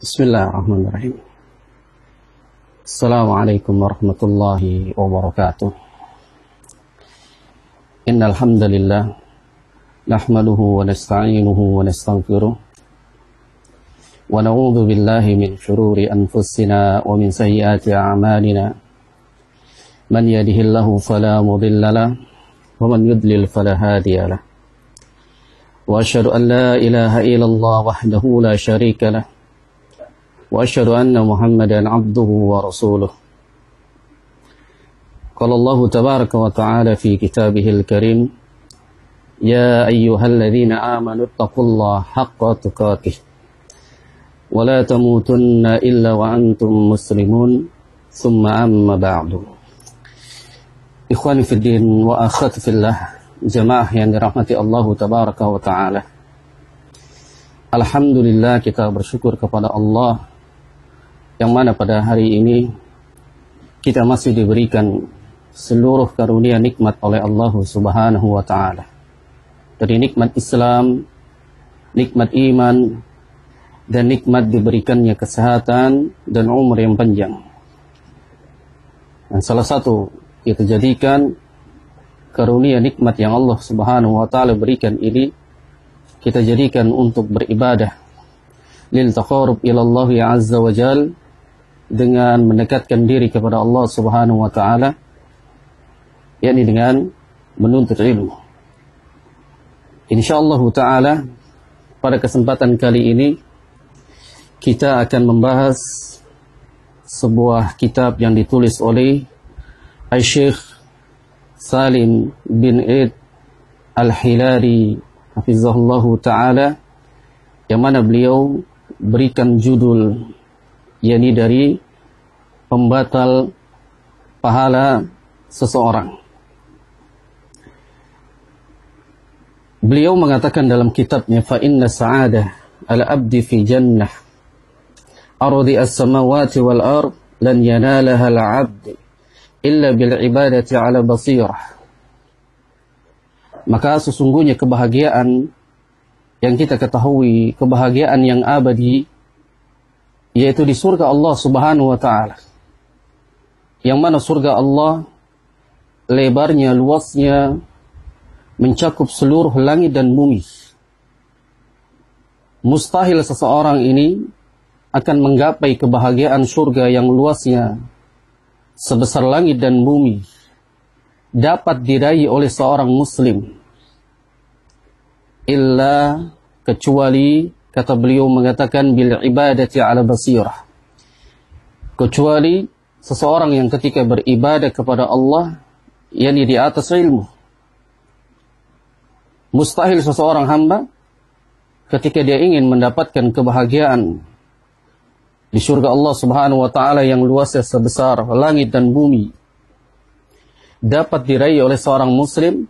Bismillahirrahmanirrahim. Assalamualaikum warahmatullahi wabarakatuh. Innal hamdalillah nahmaduhu wa nasta'inuhu wa nastaghfiruh wa na'udzu billahi min shururi anfusina wa min sayyiati a'malina. Man yahdihillahu fala mudilla lahu wa man yudlil fala hadiya lahu. Wa asyhadu an la ilaha illallah wahdahu la syarika lahu. وأشهد أن محمدا عبده ورسوله. قال الله تبارك وتعالى في كتابه الكريم يا أيها الذين آمنوا اتقوا الله حق تقاته ولا تموتن إلا وأنتم مسلمون ثم أما بعد. Ikhwani fiddin wa akhwati fillah, jamaah yang dirahmati Allah tabaraka wa ta'ala. Alhamdulillah, kita bersyukur kepada Allah yang mana pada hari ini kita masih diberikan seluruh karunia nikmat oleh Allah Subhanahu wa ta'ala. Dari nikmat Islam, nikmat iman, dan nikmat diberikannya kesehatan dan umur yang panjang. Dan salah satu kita jadikan karunia nikmat yang Allah Subhanahu wa ta'ala berikan ini, kita jadikan untuk beribadah lil taqarrub ila Allah azza wa jalla, dengan mendekatkan diri kepada Allah Subhanahu wa ta'ala, yakni dengan menuntut ilmu. Insyaallah ta'ala pada kesempatan kali ini kita akan membahas sebuah kitab yang ditulis oleh Syekh Salim bin Eid Al-Hilali hafizahullahu ta'ala, yang mana beliau berikan judul yakni dari pembatal pahala seseorang. Beliau mengatakan dalam kitabnya, fa inna sa'adah al-abdi fi jannah ardi as-samawati wal ard lan yanalaha al-'abd illa bil ibadati 'ala basirah. Maka sesungguhnya kebahagiaan yang kita ketahui, kebahagiaan yang abadi, yaitu di surga Allah Subhanahu wa ta'ala, yang mana surga Allah lebarnya, luasnya mencakup seluruh langit dan bumi. Mustahil seseorang ini akan menggapai kebahagiaan surga yang luasnya sebesar langit dan bumi dapat diraih oleh seorang muslim, illa, kecuali, kata beliau mengatakan, bil ibadati ala basirah, kecuali seseorang yang ketika beribadah kepada Allah yakni di atas ilmu. Mustahil seseorang hamba ketika dia ingin mendapatkan kebahagiaan di surga Allah Subhanahu wa ta'ala yang luasnya sebesar langit dan bumi dapat diraih oleh seorang muslim,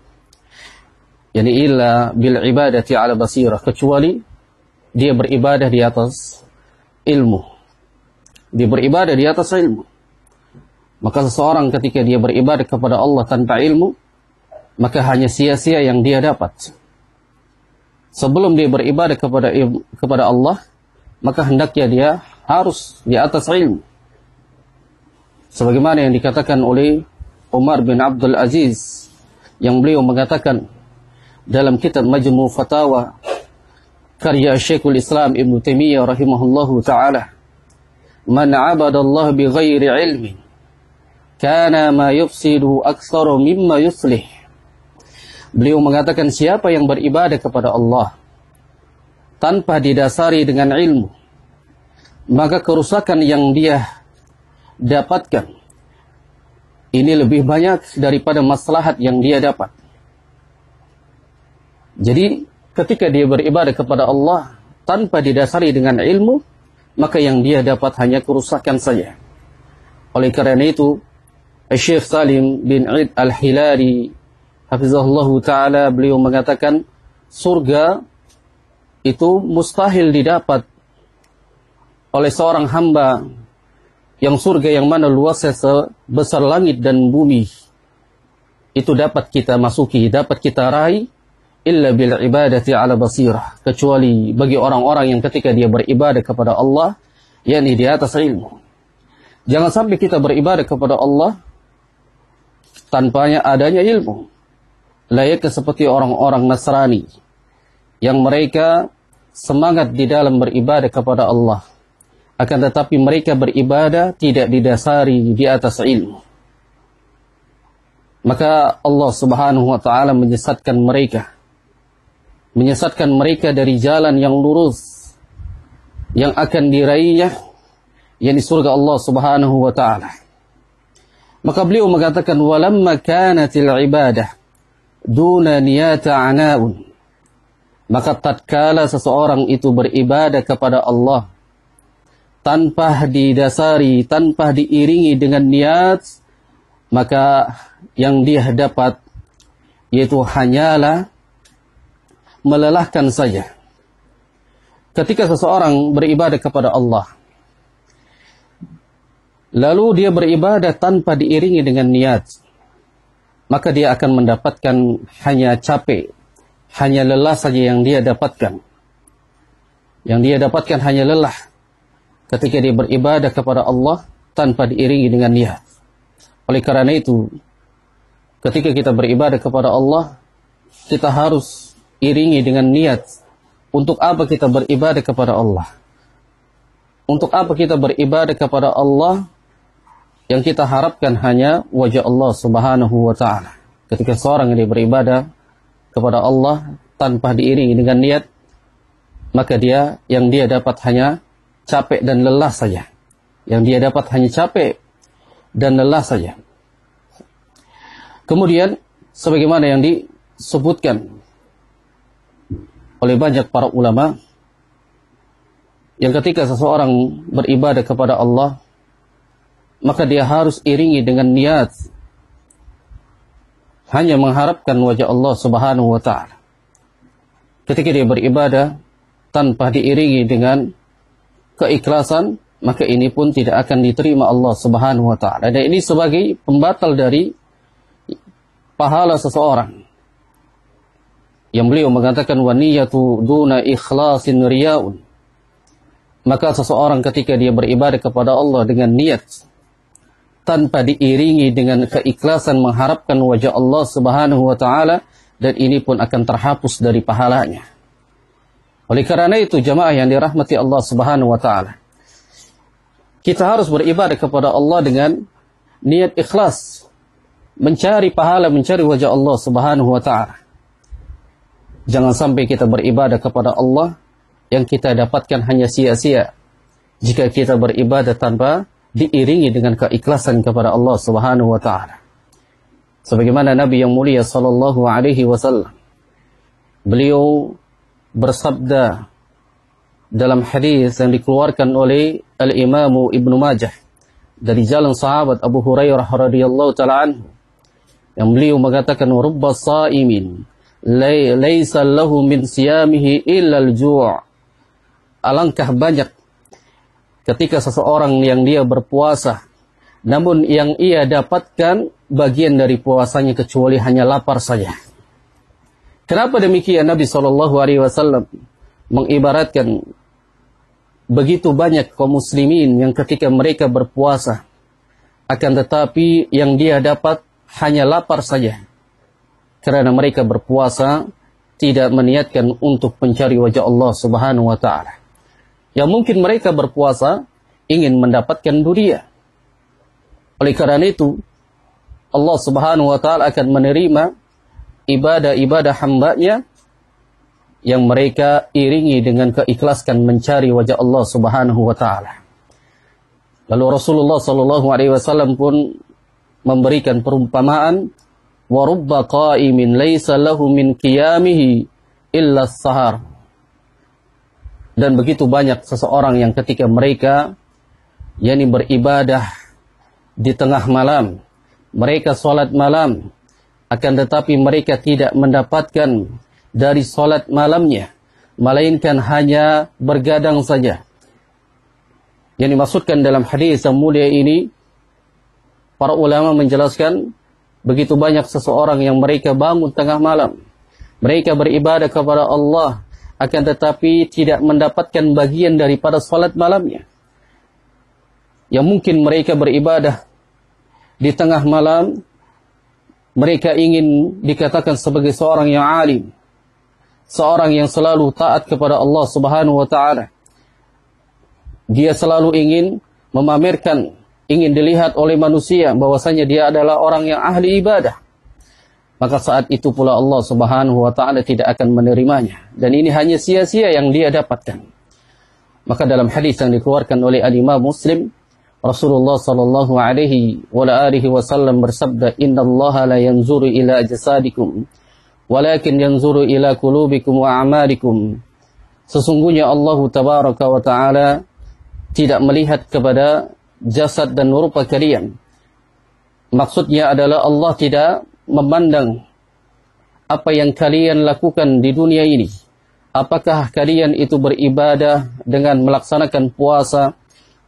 yakni illa bil ibadati ala basirah, kecuali dia beribadah di atas ilmu. Dia beribadah di atas ilmu. Maka seseorang ketika dia beribadah kepada Allah tanpa ilmu, maka hanya sia-sia yang dia dapat. Sebelum dia beribadah kepada Allah, maka hendaknya dia harus di atas ilmu. Sebagaimana yang dikatakan oleh Umar bin Abdul Aziz, yang beliau mengatakan dalam kitab Majmu' Fatawa karya Syekhul Islam Ibn Taimiyah rahimahullahu ta'ala, man abadallah bi ghairi ilmi kana ma yufsidu aktsaru mimma yuslih. Beliau mengatakan, siapa yang beribadah kepada Allah tanpa didasari dengan ilmu, maka kerusakan yang dia dapatkan ini lebih banyak daripada maslahat yang dia dapat. Jadi ketika dia beribadah kepada Allah tanpa didasari dengan ilmu, maka yang dia dapat hanya kerusakan saja. Oleh karena itu, Syekh Salim bin Eid Al-Hilali hafizahullahu ta'ala, beliau mengatakan, surga itu mustahil didapat oleh seorang hamba, yang surga yang mana luasnya sebesar langit dan bumi, itu dapat kita masuki, dapat kita raih illa bil ibadati ala basirah, kecuali bagi orang-orang yang ketika dia beribadah kepada Allah yakni di atas ilmu. Jangan sampai kita beribadah kepada Allah tanpa adanya ilmu. Layaknya seperti orang-orang Nasrani yang mereka semangat di dalam beribadah kepada Allah, akan tetapi mereka beribadah tidak didasari di atas ilmu. Maka Allah Subhanahu wa taala menyesatkan mereka dari jalan yang lurus yang akan diraihnya, yakni surga Allah Subhanahu wa taala. Maka beliau mengatakan, walamma kanatil ibadah duna niyata anaun, maka tatkala seseorang itu beribadah kepada Allah tanpa didasari, tanpa diiringi dengan niat, maka yang dia dapat yaitu hanyalah melelahkan saja. Ketika seseorang beribadah kepada Allah, lalu dia beribadah tanpa diiringi dengan niat, maka dia akan mendapatkan hanya capek, hanya lelah saja yang dia dapatkan. Yang dia dapatkan hanya lelah ketika dia beribadah kepada Allah tanpa diiringi dengan niat. Oleh karena itu, ketika kita beribadah kepada Allah, kita harus iringi dengan niat. Untuk apa kita beribadah kepada Allah? Untuk apa kita beribadah kepada Allah? Yang kita harapkan hanya wajah Allah Subhanahu wa ta'ala. Ketika seorang yang beribadah kepada Allah tanpa diiringi dengan niat, maka yang dia dapat hanya capek dan lelah saja. Yang dia dapat hanya capek dan lelah saja. Kemudian, sebagaimana yang disebutkan oleh banyak para ulama, yang ketika seseorang beribadah kepada Allah, maka dia harus iringi dengan niat hanya mengharapkan wajah Allah Subhanahu wa ta'ala. Ketika dia beribadah tanpa diiringi dengan keikhlasan, maka ini pun tidak akan diterima Allah Subhanahu wa ta'ala. Dan ini sebagai pembatal dari pahala seseorang. Yang beliau mengatakan, wa niyatu duna ikhlasin riyaun. Maka seseorang ketika dia beribadah kepada Allah dengan niat tanpa diiringi dengan keikhlasan mengharapkan wajah Allah Subhanahu wa ta'ala, dan ini pun akan terhapus dari pahalanya. Oleh karena itu, jamaah yang dirahmati Allah Subhanahu wa ta'ala, kita harus beribadah kepada Allah dengan niat ikhlas, mencari pahala, mencari wajah Allah Subhanahu wa ta'ala. Jangan sampai kita beribadah kepada Allah yang kita dapatkan hanya sia-sia jika kita beribadah tanpa diiringi dengan keikhlasan kepada Allah Subhanahu wa ta'ala. Sebagaimana Nabi yang mulia sallallahu alaihi wasallam, beliau bersabda dalam hadis yang dikeluarkan oleh Al-Imam Ibnu Majah dari jalan sahabat Abu Hurairah radhiyallahu ta'ala anhu, yang beliau mengatakan, rubba sa'imin laisa lahu min siyamihi illa al-ju'. Alangkah banyak ketika seseorang yang dia berpuasa, namun yang ia dapatkan bagian dari puasanya kecuali hanya lapar saja. Kenapa demikian? Nabi SAW mengibaratkan begitu banyak kaum muslimin yang ketika mereka berpuasa, akan tetapi yang dia dapat hanya lapar saja. Karena mereka berpuasa tidak meniatkan untuk mencari wajah Allah Subhanahu wa ta'ala. Yang mungkin mereka berpuasa ingin mendapatkan dunia. Oleh karena itu, Allah Subhanahu wa ta'ala akan menerima ibadah-ibadah hambanya yang mereka iringi dengan keikhlasan mencari wajah Allah Subhanahu wa ta'ala. Lalu Rasulullah SAW pun memberikan perumpamaan, wa rubba qa'imin laisa lahu min qiyamihi illa as-sahar. Dan begitu banyak seseorang yang ketika mereka beribadah di tengah malam, mereka salat malam, akan tetapi mereka tidak mendapatkan dari salat malamnya, melainkan hanya bergadang saja. Yang dimaksudkan dalam hadis yang mulia ini, para ulama menjelaskan, begitu banyak seseorang yang mereka bangun tengah malam, mereka beribadah kepada Allah, akan tetapi tidak mendapatkan bagian daripada salat malamnya. yang mungkin mereka beribadah di tengah malam, mereka ingin dikatakan sebagai seorang yang alim, seorang yang selalu taat kepada Allah Subhanahu wa taala. Dia selalu ingin memamerkan, ingin dilihat oleh manusia bahwasanya dia adalah orang yang ahli ibadah. Maka saat itu pula Allah Subhanahu wa taala tidak akan menerimanya, dan ini hanya sia-sia yang dia dapatkan. Maka dalam hadis yang dikeluarkan oleh Al-Imam Muslim, Rasulullah sallallahu alaihi wasallam bersabda, "Innallaha la yanzuru ila jasadikum, walakin yanzuru ila qulubikum wa a'malikum." Sesungguhnya Allah tabaraka wa taala tidak melihat kepada jasad dan rupa kalian. Maksudnya adalah Allah tidak memandang apa yang kalian lakukan di dunia ini. Apakah kalian itu beribadah dengan melaksanakan puasa,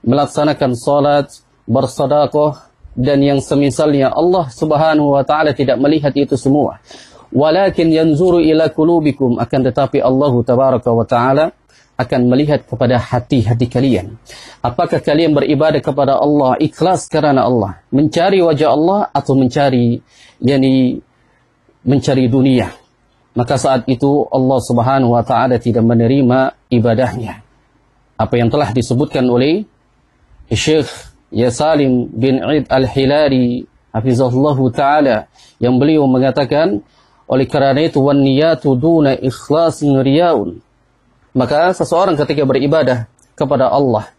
melaksanakan salat, bersedekah, dan yang semisalnya. Allah Subhanahu wa taala tidak melihat itu semua. Walakin yanzuru ila qulubikum, akan tetapi Allah tabaraka wa taala akan melihat kepada hati-hati kalian. Apakah kalian beribadah kepada Allah ikhlas karena Allah, mencari wajah Allah, atau mencari dunia? Maka saat itu Allah Subhanahu wa taala tidak menerima ibadahnya. Apa yang telah disebutkan oleh Syekh Salim bin Eid Al-Hilali hafizahullahu taala, yang beliau mengatakan, oleh karena itu wan niyatu duna ikhlasin riyaun. Maka seseorang ketika beribadah kepada Allah,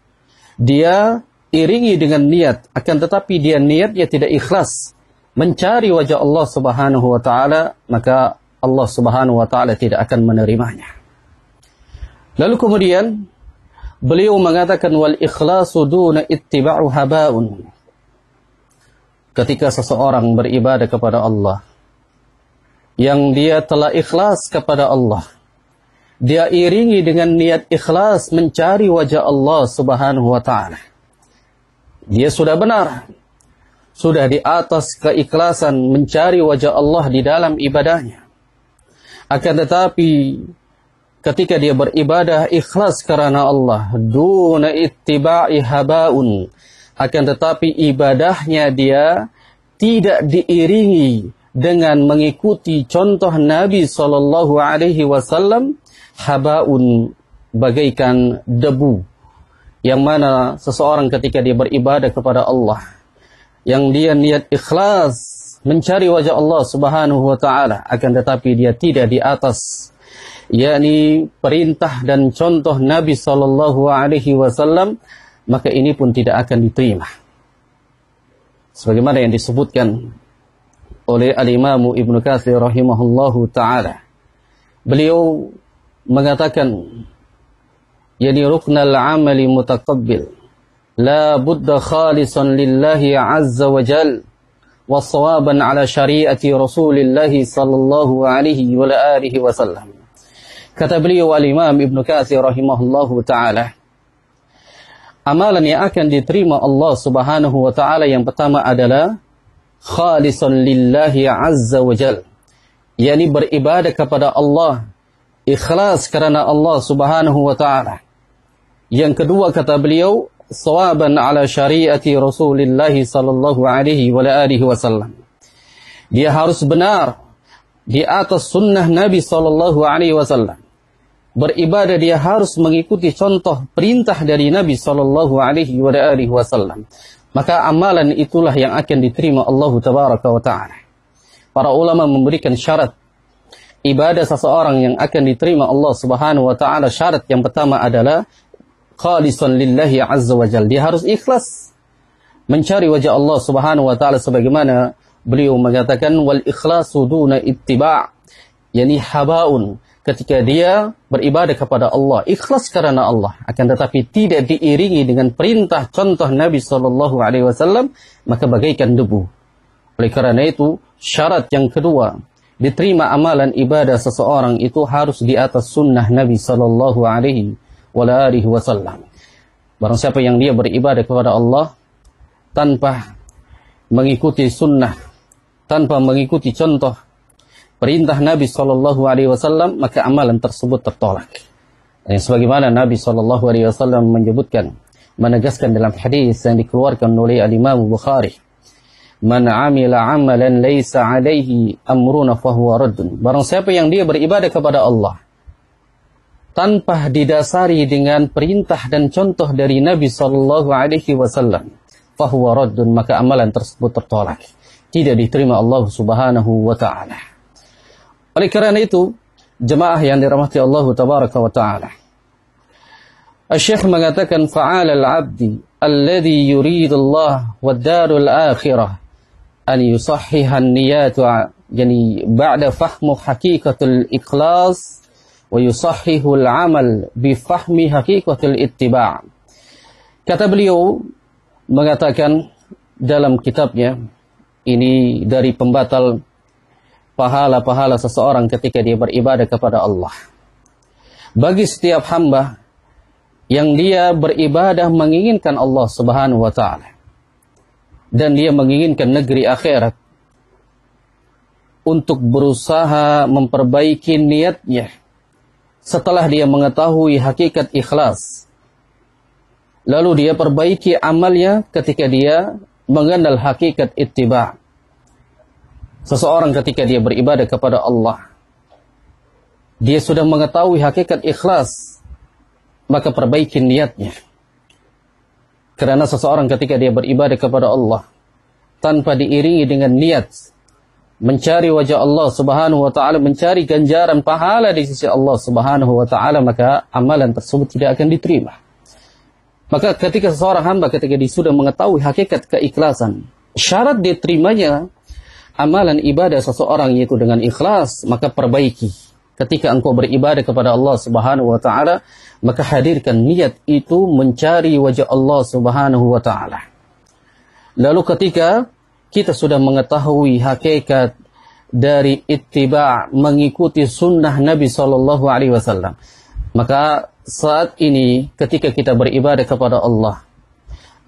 dia iringi dengan niat, akan tetapi dia niatnya tidak ikhlas, mencari wajah Allah Subhanahu wa taala, maka Allah Subhanahu wa taala tidak akan menerimanya. Lalu kemudian beliau mengatakan, wal ikhlasu duna ittiba'u habaun. Ketika seseorang beribadah kepada Allah, yang dia telah ikhlas kepada Allah, dia iringi dengan niat ikhlas mencari wajah Allah Subhanahu wa taala, dia sudah benar, sudah di atas keikhlasan mencari wajah Allah di dalam ibadahnya. Akan tetapi ketika dia beribadah ikhlas karena Allah, duna ittiba'i habaun, akan tetapi ibadahnya dia tidak diiringi dengan mengikuti contoh Nabi sallallahu alaihi wasallam, habaun, bagaikan debu, yang mana seseorang ketika dia beribadah kepada Allah, yang dia niat ikhlas mencari wajah Allah Subhanahu wa taala, akan tetapi dia tidak di atas perintah dan contoh Nabi sallallahu alaihi wasallam, maka ini pun tidak akan diterima. Sebagaimana yang disebutkan oleh Al-Imam Ibnu Katsir rahimahullahu taala, beliau mengatakan, ruknal amali mutaqabbil, la budda khalisan lillahi azza wa jal, wa sawaban ala syariati Rasulillahi sallallahu alaihi wa alihi wasallam. Kata beliau Al-Imam Ibnu Katsir rahimahullahu taala, amalan yang akan diterima Allah Subhanahu wa taala yang pertama adalah khalisan lillahi azza wa jal, beribadah kepada Allah ikhlas karena Allah Subhanahu wa taala. Yang kedua kata beliau, sawaban ala syariati Rasulillah sallallahu alaihi wa alihi wasallam. Dia harus benar di atas sunnah Nabi sallallahu alaihi wasallam. Beribadah dia harus mengikuti contoh perintah dari Nabi sallallahu alaihi wa alihi wasallam. Maka amalan itulah yang akan diterima Allah tabaraka wa taala. Para ulama memberikan syarat ibadah seseorang yang akan diterima Allah Subhanahu wa taala. Syarat yang pertama adalah khalisan lillahi azza wa jalla. Dia harus ikhlas mencari wajah Allah Subhanahu wa taala, sebagaimana beliau mengatakan, wal ikhlasu duna ittiba', habaun. Ketika dia beribadah kepada Allah ikhlas karena Allah, akan tetapi tidak diiringi dengan perintah contoh Nabi sallallahu alaihi wasallam, maka bagaikan debu. Oleh karena itu, syarat yang kedua diterima amalan ibadah seseorang itu harus di atas sunnah Nabi sallallahu alaihi wasallam. Barang siapa yang dia beribadah kepada Allah tanpa mengikuti sunnah, tanpa mengikuti contoh perintah Nabi sallallahu alaihi wasallam, maka amalan tersebut tertolak. Dan sebagaimana Nabi sallallahu alaihi wasallam menyebutkan, menegaskan dalam hadis yang dikeluarkan oleh Al-Imam Bukhari, "Man 'amila 'amalan laisa 'alaihi amruna fahuwa raddun." Barang siapa yang dia beribadah kepada Allah tanpa didasari dengan perintah dan contoh dari Nabi sallallahu alaihi wasallam, fahuwa raddun, maka amalan tersebut tertolak, tidak diterima Allah Subhanahu wa taala. Oleh karena itu, jemaah yang dirahmati Allah tabaraka wa taala, Asy-Syaikh mengatakan fa'ala al-'abdi alladhi yuridullah wad darul akhirah an yusahhiha an-niyat, yani ba'da fahmu haqiqatul ikhlas wa yusahhihu al-'amal bi fahmi haqiqatul ittiba'. Kata beliau mengatakan dalam kitabnya ini dari pembatal pahala-pahala seseorang ketika dia beribadah kepada Allah. Bagi setiap hamba yang dia beribadah menginginkan Allah Subhanahu wa taala dan dia menginginkan negeri akhirat, untuk berusaha memperbaiki niatnya setelah dia mengetahui hakikat ikhlas, lalu dia perbaiki amalnya ketika dia mengenal hakikat ittiba. Seseorang ketika dia beribadah kepada Allah, dia sudah mengetahui hakikat ikhlas, maka perbaiki niatnya. Karena seseorang ketika dia beribadah kepada Allah tanpa diiringi dengan niat mencari wajah Allah Subhanahu wa taala, mencari ganjaran pahala di sisi Allah Subhanahu wa taala, maka amalan tersebut tidak akan diterima. Maka ketika seseorang hamba ketika dia sudah mengetahui hakikat keikhlasan, syarat diterimanya amalan ibadah seseorang yaitu dengan ikhlas, maka perbaiki. Ketika engkau beribadah kepada Allah Subhanahu wa taala, maka hadirkan niat itu mencari wajah Allah Subhanahu wa taala. Lalu ketika kita sudah mengetahui hakikat dari ittiba', mengikuti sunnah Nabi sallallahu alaihi wasallam, maka saat ini ketika kita beribadah kepada Allah,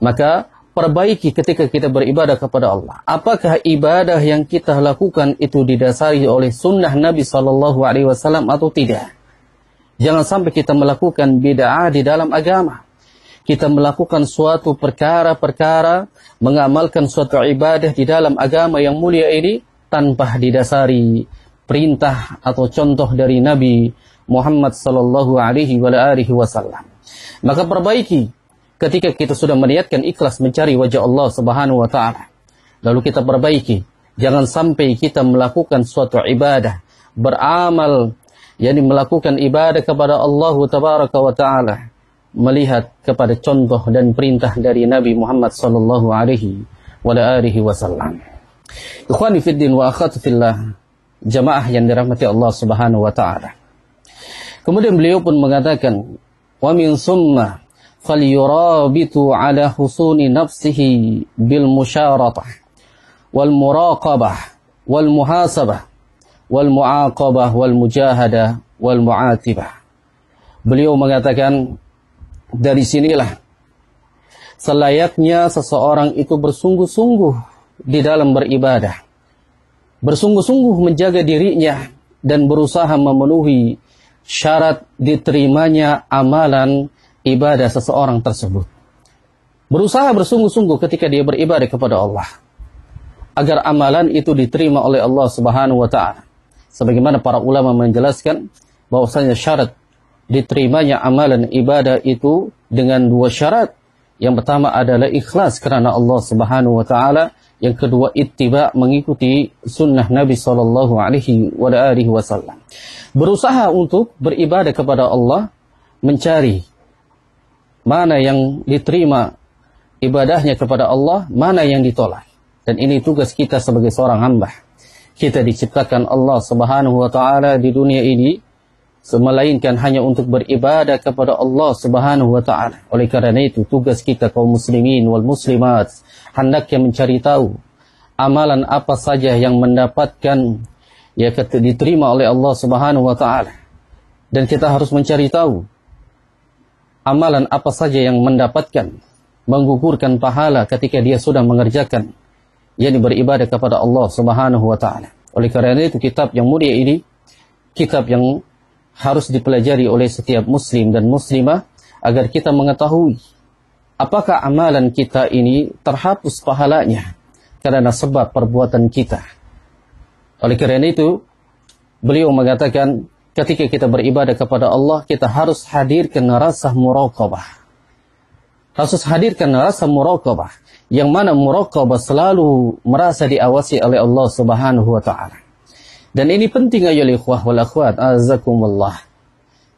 maka perbaiki ketika kita beribadah kepada Allah. Apakah ibadah yang kita lakukan itu didasari oleh sunnah Nabi sallallahu alaihi wasallam atau tidak? Jangan sampai kita melakukan bid'ah di dalam agama. Kita melakukan suatu perkara-perkara, mengamalkan suatu ibadah di dalam agama yang mulia ini tanpa didasari perintah atau contoh dari Nabi Muhammad sallallahu alaihi wasallam. Maka perbaiki ketika kita sudah meniatkan ikhlas mencari wajah Allah Subhanahu wa taala. Lalu kita perbaiki, jangan sampai kita melakukan suatu ibadah, beramal, yakni melakukan ibadah kepada Allah tabaraka wa taala, melihat kepada contoh dan perintah dari Nabi Muhammad sallallahu alaihi wasallam. Ikhwani fid din wa akhwati fillah, jamaah yang dirahmati Allah Subhanahu wa taala. Kemudian beliau pun mengatakan, wa min summa falyurabitu ala husuni nafsihi bil musyaratah wal muraqabah wal muhasabah wal muaqabah wal mujahadah wal mu'atibah. Beliau mengatakan, dari sinilah selayaknya seseorang itu bersungguh-sungguh di dalam beribadah, bersungguh-sungguh menjaga dirinya dan berusaha memenuhi syarat diterimanya amalan ibadah seseorang tersebut. Berusaha bersungguh-sungguh ketika dia beribadah kepada Allah agar amalan itu diterima oleh Allah Subhanahu wa taala. Sebagaimana para ulama menjelaskan bahwasanya syarat diterimanya amalan ibadah itu dengan dua syarat. Yang pertama adalah ikhlas karena Allah Subhanahu wa taala, yang kedua ittiba', mengikuti sunnah Nabi sallallahu alaihi wasallam. Berusaha untuk beribadah kepada Allah, mencari mana yang diterima ibadahnya kepada Allah, mana yang ditolak. Dan ini tugas kita sebagai seorang hamba. Kita diciptakan Allah Subhanahu wa taala di dunia ini melainkan hanya untuk beribadah kepada Allah Subhanahu wa taala. Oleh karena itu tugas kita kaum muslimin wal muslimat hendaknya mencari tahu amalan apa saja yang mendapatkan diterima oleh Allah Subhanahu wa taala. Dan kita harus mencari tahu amalan apa saja yang mendapatkan menggugurkan pahala ketika dia sudah mengerjakan, yakni beribadah kepada Allah Subhanahu wa taala. Oleh karena itu kitab yang mulia ini kitab yang harus dipelajari oleh setiap muslim dan muslimah agar kita mengetahui apakah amalan kita ini terhapus pahalanya karena sebab perbuatan kita. Oleh karena itu, beliau mengatakan ketika kita beribadah kepada Allah, kita harus hadirkan rasa muraqabah. Harus hadirkan rasa muraqabah, yang mana muraqabah selalu merasa diawasi oleh Allah Subhanahu wa taala. Dan ini penting ayolah ikhwah wal akhwat, azakumullah.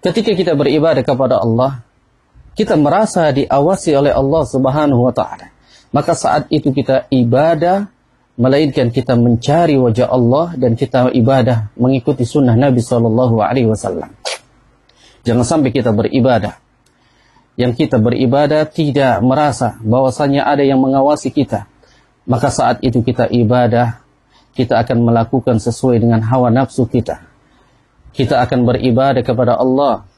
Ketika kita beribadah kepada Allah, kita merasa diawasi oleh Allah Subhanahu wa taala. Maka saat itu kita ibadah, melainkan kita mencari wajah Allah dan kita ibadah mengikuti sunnah Nabi SAW. Jangan sampai kita beribadah, yang kita beribadah tidak merasa bahwasanya ada yang mengawasi kita. Maka saat itu kita ibadah, kita akan melakukan sesuai dengan hawa nafsu kita. Kita akan beribadah kepada Allah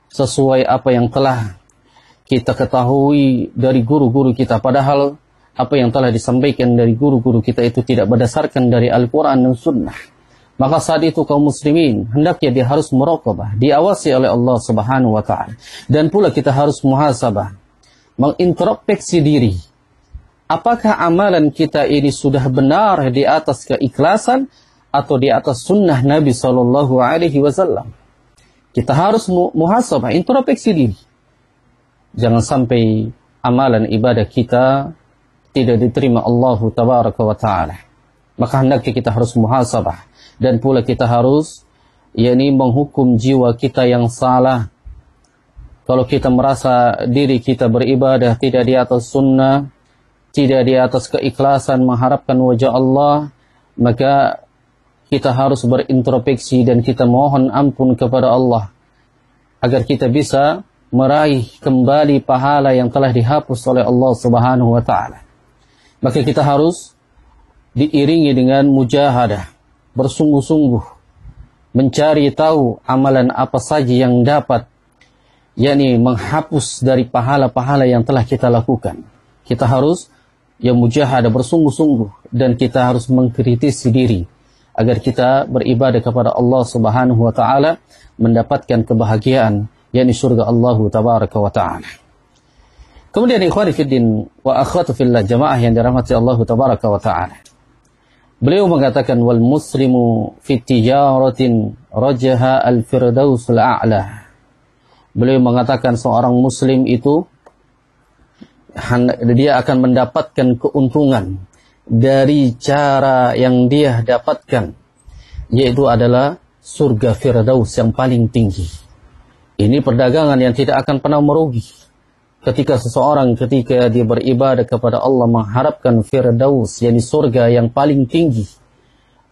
sesuai apa yang telah kita ketahui dari guru-guru kita. Padahal apa yang telah disampaikan dari guru-guru kita itu tidak berdasarkan dari Al-Quran dan Sunnah. Maka saat itu kaum muslimin hendaknya dia harus muraqabah, diawasi oleh Allah Subhanahu wa ta'ala. Dan pula kita harus muhasabah, mengintrospeksi diri. Apakah amalan kita ini sudah benar di atas keikhlasan atau di atas sunnah Nabi SAW? Kita harus muhasabah, introspeksi diri. Jangan sampai amalan ibadah kita tidak diterima Allah Tabaraka wa Ta'ala. Maka hendaknya kita harus muhasabah. Dan pula kita harus menghukum jiwa kita yang salah. Kalau kita merasa diri kita beribadah tidak di atas sunnah, tidak di atas keikhlasan mengharapkan wajah Allah, maka kita harus berintrospeksi dan kita mohon ampun kepada Allah agar kita bisa meraih kembali pahala yang telah dihapus oleh Allah Subhanahu wa taala. Maka kita harus diiringi dengan mujahadah, bersungguh-sungguh mencari tahu amalan apa saja yang dapat menghapus dari pahala-pahala yang telah kita lakukan. Kita harus mujahadah, bersungguh-sungguh, dan kita harus mengkritisi diri agar kita beribadah kepada Allah Subhanahu wa taala mendapatkan kebahagiaan surga Allah Tabaraka wa taala. Kemudian ikhwani fiddin wa akhwatu fillah, jamaah yang dirahmati Allah Tabaraka wa taala. Beliau mengatakan wal muslimu fi tijaratin rajaha al-firdausul a'la. Beliau mengatakan seorang muslim itu dia akan mendapatkan keuntungan dari cara yang dia dapatkan, yaitu adalah surga Firdaus yang paling tinggi. Ini perdagangan yang tidak akan pernah merugi. Ketika dia beribadah kepada Allah mengharapkan Firdaus, surga yang paling tinggi,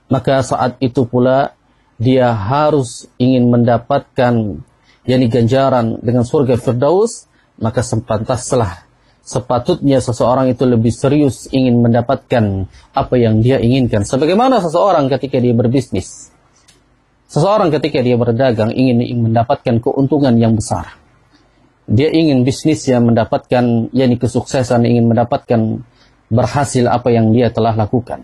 maka saat itu pula dia harus ingin mendapatkan ganjaran dengan surga Firdaus, maka sepatutnya seseorang itu lebih serius ingin mendapatkan apa yang dia inginkan. Sebagaimana seseorang ketika dia berbisnis, seseorang ketika dia berdagang ingin mendapatkan keuntungan yang besar. Dia ingin bisnisnya mendapatkan kesuksesan, ingin mendapatkan berhasil apa yang dia telah lakukan.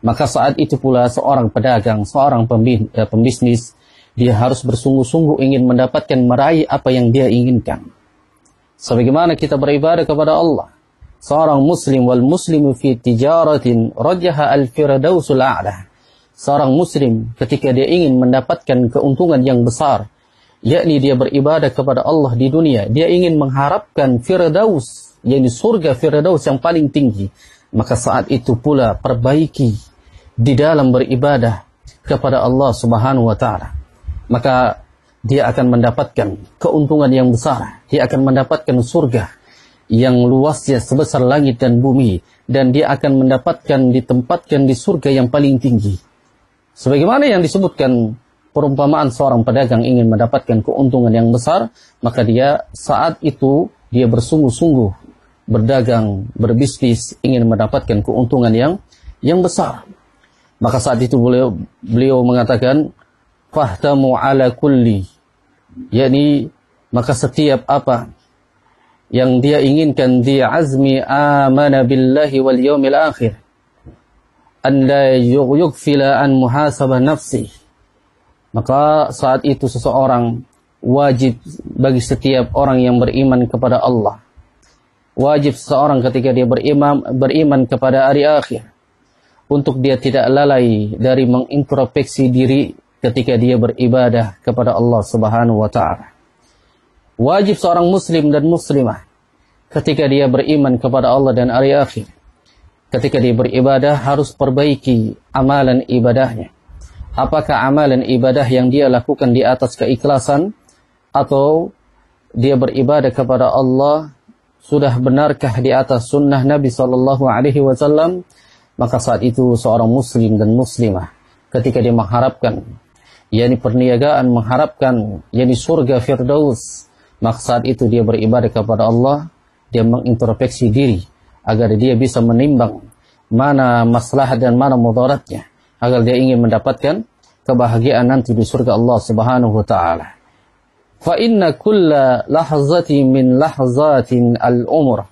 Maka saat itu pula seorang pedagang, seorang pembisnis, dia harus bersungguh-sungguh ingin mendapatkan, meraih apa yang dia inginkan. Sebagaimana kita beribadah kepada Allah, seorang muslim wal muslimu fi tijaratin rajaha al-firdausul a'la. Seorang muslim ketika dia ingin mendapatkan keuntungan yang besar, yakni dia beribadah kepada Allah di dunia, dia ingin mengharapkan Firdaus, surga Firdaus yang paling tinggi, maka saat itu pula perbaiki di dalam beribadah kepada Allah Subhanahu wa taala. Maka dia akan mendapatkan keuntungan yang besar, dia akan mendapatkan surga yang luasnya sebesar langit dan bumi, dan dia akan ditempatkan di surga yang paling tinggi. Sebagaimana yang disebutkan perumpamaan seorang pedagang ingin mendapatkan keuntungan yang besar, maka dia saat itu dia bersungguh-sungguh berdagang, berbisnis, ingin mendapatkan keuntungan yang besar. Maka saat itu beliau mengatakan fahtamu ala kulli, maka setiap apa yang dia inginkan, dia azmi amana billahi wal yawmil akhir, an la yughfila an muhasabah nafsi. Maka saat itu seseorang wajib bagi setiap orang yang beriman kepada Allah, Wajib seseorang ketika dia beriman kepada hari akhir, untuk dia tidak lalai dari mengintrospeksi diri ketika dia beribadah kepada Allah Subhanahu wa Ta'ala. Wajib seorang muslim dan muslimah ketika dia beriman kepada Allah dan hari akhir, ketika dia beribadah harus perbaiki amalan ibadahnya. Apakah amalan ibadah yang dia lakukan di atas keikhlasan, atau dia beribadah kepada Allah sudah benarkah di atas sunnah Nabi SAW? Maka saat itu seorang muslim dan muslimah ketika dia mengharapkan, yakni perniagaan, mengharapkan yakni surga Firdaus, maka saat itu dia beribadah kepada Allah, dia mengintrospeksi diri agar dia bisa menimbang mana maslahat dan mana mudaratnya, agar dia ingin mendapatkan kebahagiaan nanti di surga Allah Subhanahu wa Ta'ala. Fa inna kulla lahzati min lahzatin al-umur,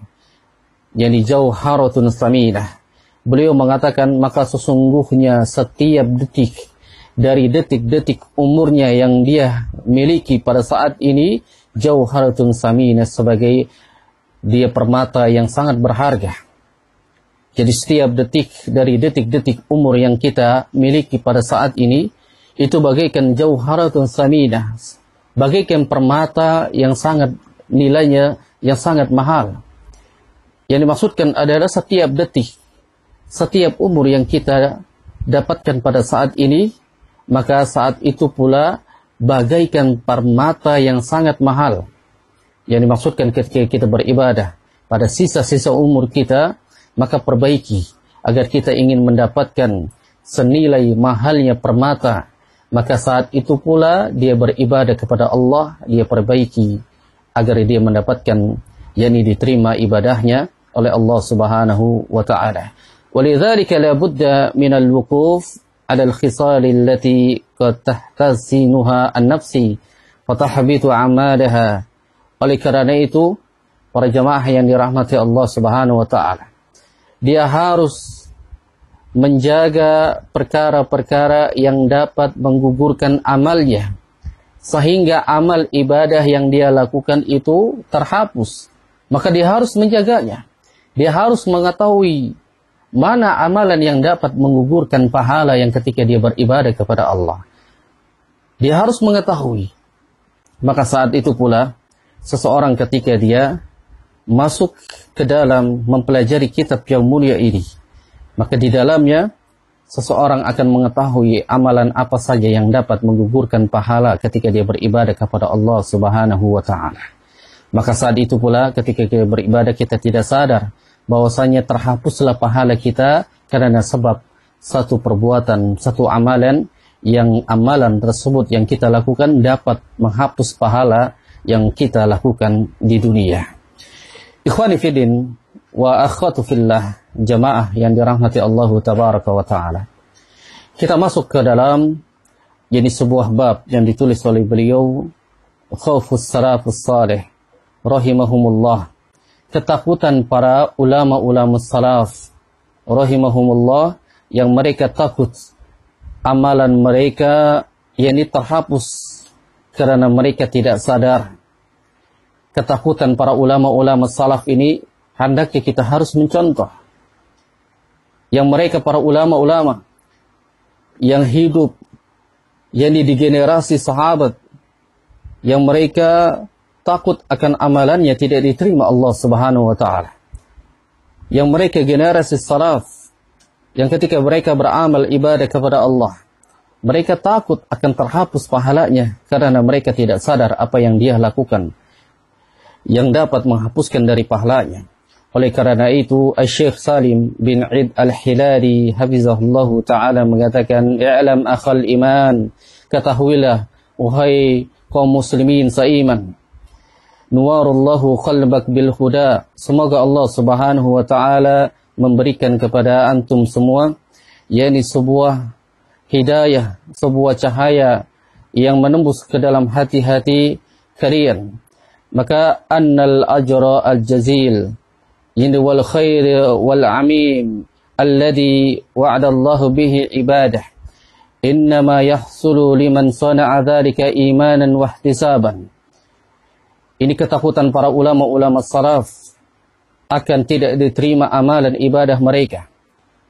yakni jauharatun saminah. Beliau mengatakan, maka sesungguhnya setiap detik dari detik-detik umurnya yang dia miliki pada saat ini, jauharatun saminah, sebagai dia permata yang sangat berharga. Jadi setiap detik dari detik-detik umur yang kita miliki pada saat ini, itu bagaikan jauharatun saminah, bagaikan permata yang sangat nilainya, yang sangat mahal. Yang dimaksudkan adalah setiap detik, setiap umur yang kita dapatkan pada saat ini, maka saat itu pula bagaikan permata yang sangat mahal. Yang dimaksudkan ketika kita beribadah pada sisa-sisa umur kita, maka perbaiki agar kita ingin mendapatkan senilai mahalnya permata. Maka saat itu pula dia beribadah kepada Allah, dia perbaiki agar dia mendapatkan, yakni diterima ibadahnya oleh Allah Subhanahu wa Ta'ala. ولذلك لا بد من الوقوف على الخصال التي قد تحتسنها النفس وتحبط أعمالها. Oleh karena itu, para jamaah yang dirahmati Allah Subhanahu wa Ta'ala, dia harus menjaga perkara-perkara yang dapat menggugurkan amalnya, sehingga amal ibadah yang dia lakukan itu terhapus. Maka dia harus menjaganya. Dia harus mengetahui mana amalan yang dapat menggugurkan pahala yang ketika dia beribadah kepada Allah. Dia harus mengetahui. Maka saat itu pula, seseorang ketika dia masuk ke dalam mempelajari kitab yang mulia ini, maka di dalamnya seseorang akan mengetahui amalan apa saja yang dapat menggugurkan pahala ketika dia beribadah kepada Allah Subhanahu wa Ta'ala. Maka saat itu pula ketika kita beribadah, kita tidak sadar bahwasanya terhapuslah pahala kita karena sebab satu perbuatan, satu amalan, yang amalan tersebut yang kita lakukan dapat menghapus pahala yang kita lakukan di dunia. Ikhwani fiddin wa akhwatu fillah, jamaah yang dirahmati Allah Tabaraka wa Ta'ala. Kita masuk ke dalam sebuah bab yang ditulis oleh beliau, Khaufus Salafus Salih rahimahumullah, ketakutan para ulama-ulama salaf rahimahumullah, yang mereka takut amalan mereka terhapus karena mereka tidak sadar. Ketakutan para ulama-ulama salaf ini hendaknya kita harus mencontoh. Yang mereka para ulama-ulama yang hidup di generasi sahabat, yang mereka takut akan amalannya tidak diterima Allah Subhanahu wa Ta'ala. Yang mereka generasi salaf, yang ketika mereka beramal ibadah kepada Allah, mereka takut akan terhapus pahalanya karena mereka tidak sadar apa yang dia lakukan yang dapat menghapuskan dari pahalanya. Oleh karena itu, Syekh Salim bin Id Al-Hilali hafizahullahu ta'ala mengatakan, "I'lam akhal iman," ketahuilah wahai kaum muslimin seiman, nuwarullahu qalbak bil huda, semoga Allah Subhanahu wa Ta'ala memberikan kepada antum semua sebuah hidayah, sebuah cahaya yang menembus ke dalam hati-hati kalian. Maka annal ajra al jazil wal khair wal amim alladhi wa'ada Allah bihi ibadah innama yahsulu liman sana'a dhalika imanan wa ihtisaban. Ini ketakutan para ulama-ulama salaf akan tidak diterima amalan ibadah mereka.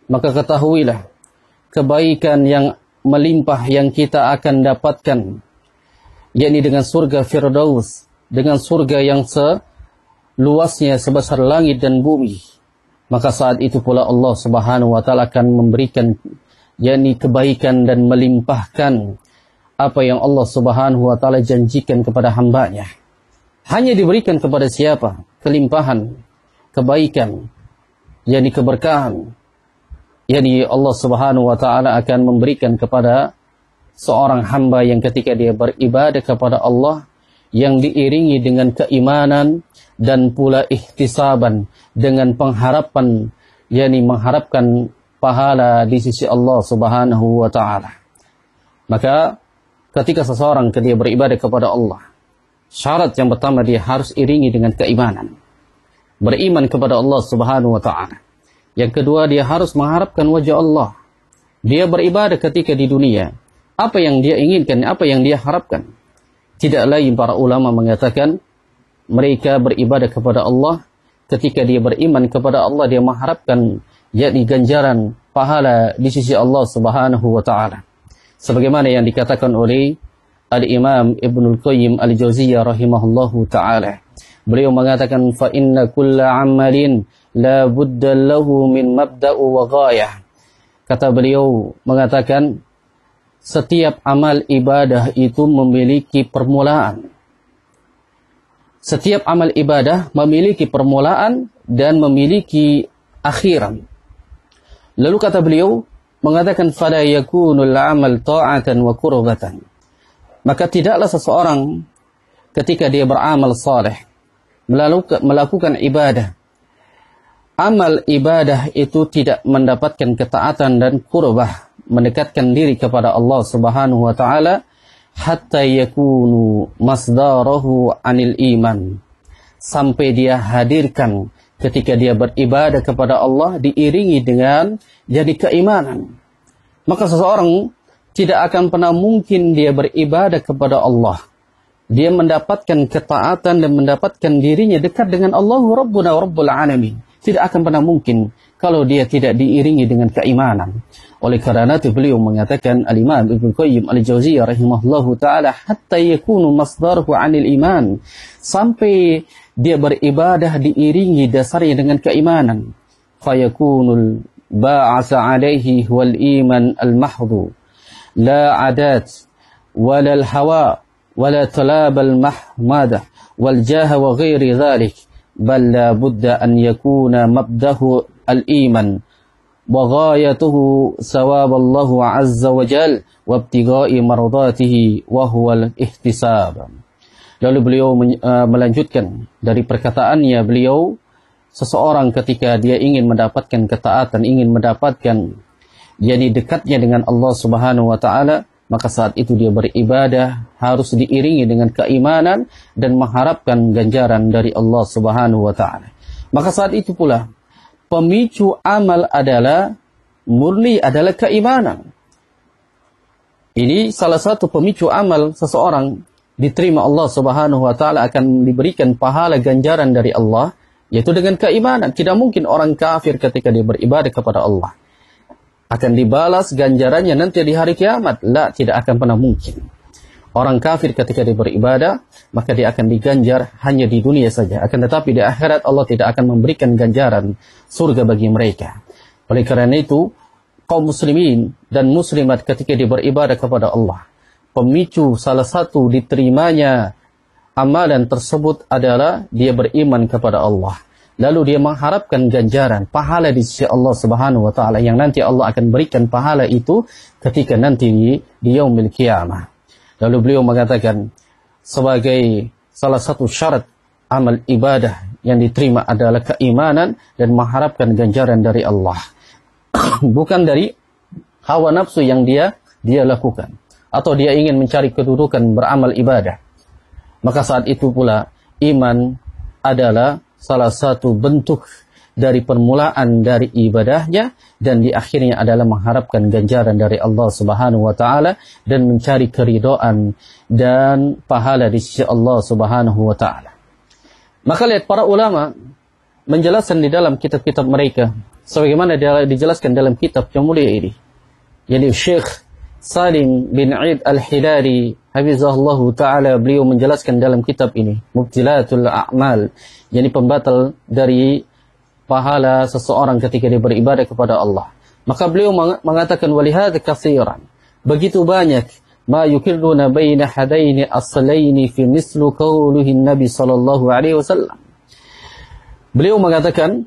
Maka ketahuilah, kebaikan yang melimpah yang kita akan dapatkan, yakni dengan surga Firdaus, dengan surga yang seluasnya sebesar langit dan bumi, maka saat itu pula Allah Subhanahu wa taala akan memberikan yakni kebaikan dan melimpahkan apa yang Allah Subhanahu wa taala janjikan kepada hambanya. Hanya diberikan kepada siapa? Kelimpahan, kebaikan, yakni keberkahan. Yani Allah Subhanahu wa taala akan memberikan kepada seorang hamba yang ketika dia beribadah kepada Allah yang diiringi dengan keimanan dan pula ihtisaban, dengan pengharapan, yakni mengharapkan pahala di sisi Allah Subhanahu wa taala. Maka ketika seseorang dia beribadah kepada Allah, syarat yang pertama dia harus iringi dengan keimanan. Beriman kepada Allah Subhanahu wa taala. Yang kedua, dia harus mengharapkan wajah Allah. Dia beribadah ketika di dunia, apa yang dia inginkan, apa yang dia harapkan. Tidak lain para ulama mengatakan mereka beribadah kepada Allah ketika dia beriman kepada Allah, dia mengharapkan yakni ganjaran pahala di sisi Allah Subhanahu wa taala. Sebagaimana yang dikatakan oleh Al-Imam Ibnul Qayyim Al-Jauziyah rahimahullahu taala. Beliau mengatakan fa inna kulla amalin la budda lahu min mabda'u wa ghayah. Kata beliau mengatakan setiap amal ibadah itu memiliki permulaan. Setiap amal ibadah memiliki permulaan dan memiliki akhiran. Lalu kata beliau mengatakan fala yakunul amal ta'atan wa qurbatan. Maka tidaklah seseorang ketika dia beramal saleh, melakukan ibadah, amal ibadah itu tidak mendapatkan ketaatan dan qurbah, mendekatkan diri kepada Allah Subhanahu wa taala, hatta yakunu masdarahu anil iman, sampai dia hadirkan ketika dia beribadah kepada Allah diiringi dengan jadi keimanan. Maka seseorang tidak akan pernah mungkin dia beribadah kepada Allah, dia mendapatkan ketaatan dan mendapatkan dirinya dekat dengan Allah Rabbuna wa Rabbul Alamin. Tidak akan pernah mungkin kalau dia tidak diiringi dengan keimanan. Oleh karena itu beliau mengatakan Al-Imam Ibnu Qayyim Al-Jauziyah rahimahullahu taala hatta yakunu masdaruhu 'anil iman, sampai dia beribadah diiringi dasarnya dengan keimanan. Fayakunul ba'asa 'alaihi wal iman al-mahdhu la 'adat wala al-hawa wala talab al-mahmadah wal jaha wa ghairi dhalik, bal la budda an yakuna mabdahu al-iman wa ghayatuhu sawab Allah azza wa jal wa ibtigha'i mardatihi wa huwa al-ihtisab. Lalu beliau melanjutkan dari perkataannya beliau, seseorang ketika dia ingin mendapatkan ketaatan, ingin mendapatkan yakni dekatnya dengan Allah Subhanahu wa taala, maka saat itu dia beribadah harus diiringi dengan keimanan dan mengharapkan ganjaran dari Allah Subhanahu wa taala. Maka saat itu pula pemicu amal adalah murni adalah keimanan. Ini salah satu pemicu amal seseorang diterima Allah Subhanahu wa taala, akan diberikan pahala ganjaran dari Allah, yaitu dengan keimanan. Tidak mungkin orang kafir ketika dia beribadah kepada Allah akan dibalas ganjarannya nanti di hari kiamat. La, tidak akan pernah mungkin. Orang kafir ketika dia beribadah, maka dia akan diganjar hanya di dunia saja. Akan tetapi di akhirat Allah tidak akan memberikan ganjaran surga bagi mereka. Oleh karena itu, kaum muslimin dan muslimat ketika dia beribadah kepada Allah, pemicu salah satu diterimanya amalan tersebut adalah dia beriman kepada Allah. Lalu dia mengharapkan ganjaran, pahala di sisi Allah Subhanahu wa taala, yang nanti Allah akan berikan pahala itu ketika nanti di yaumil qiyamah. Lalu beliau mengatakan sebagai salah satu syarat amal ibadah yang diterima adalah keimanan dan mengharapkan ganjaran dari Allah. Bukan dari hawa nafsu yang dia lakukan, atau dia ingin mencari kedudukan beramal ibadah. Maka saat itu pula iman adalah salah satu bentuk dari permulaan dari ibadahnya, dan di akhirnya adalah mengharapkan ganjaran dari Allah Subhanahu wa taala dan mencari keridhaan dan pahala di sisi Allah Subhanahu wa taala. Maka lihat para ulama menjelaskan di dalam kitab-kitab mereka sebagaimana dijelaskan dalam kitab yang mulia ini. Jadi Syekh Salim bin Eid Al-Hilali hafizahullah taala, beliau menjelaskan dalam kitab ini Mubtilatul A'mal, yani pembatal dari pahala seseorang ketika dia beribadah kepada Allah. Maka beliau mengatakan walihada katsiran, begitu banyak ma yukirruna baina hadaini aslaini fi mislu qaulihi Nabi sallallahu alaihi wasallam. Beliau mengatakan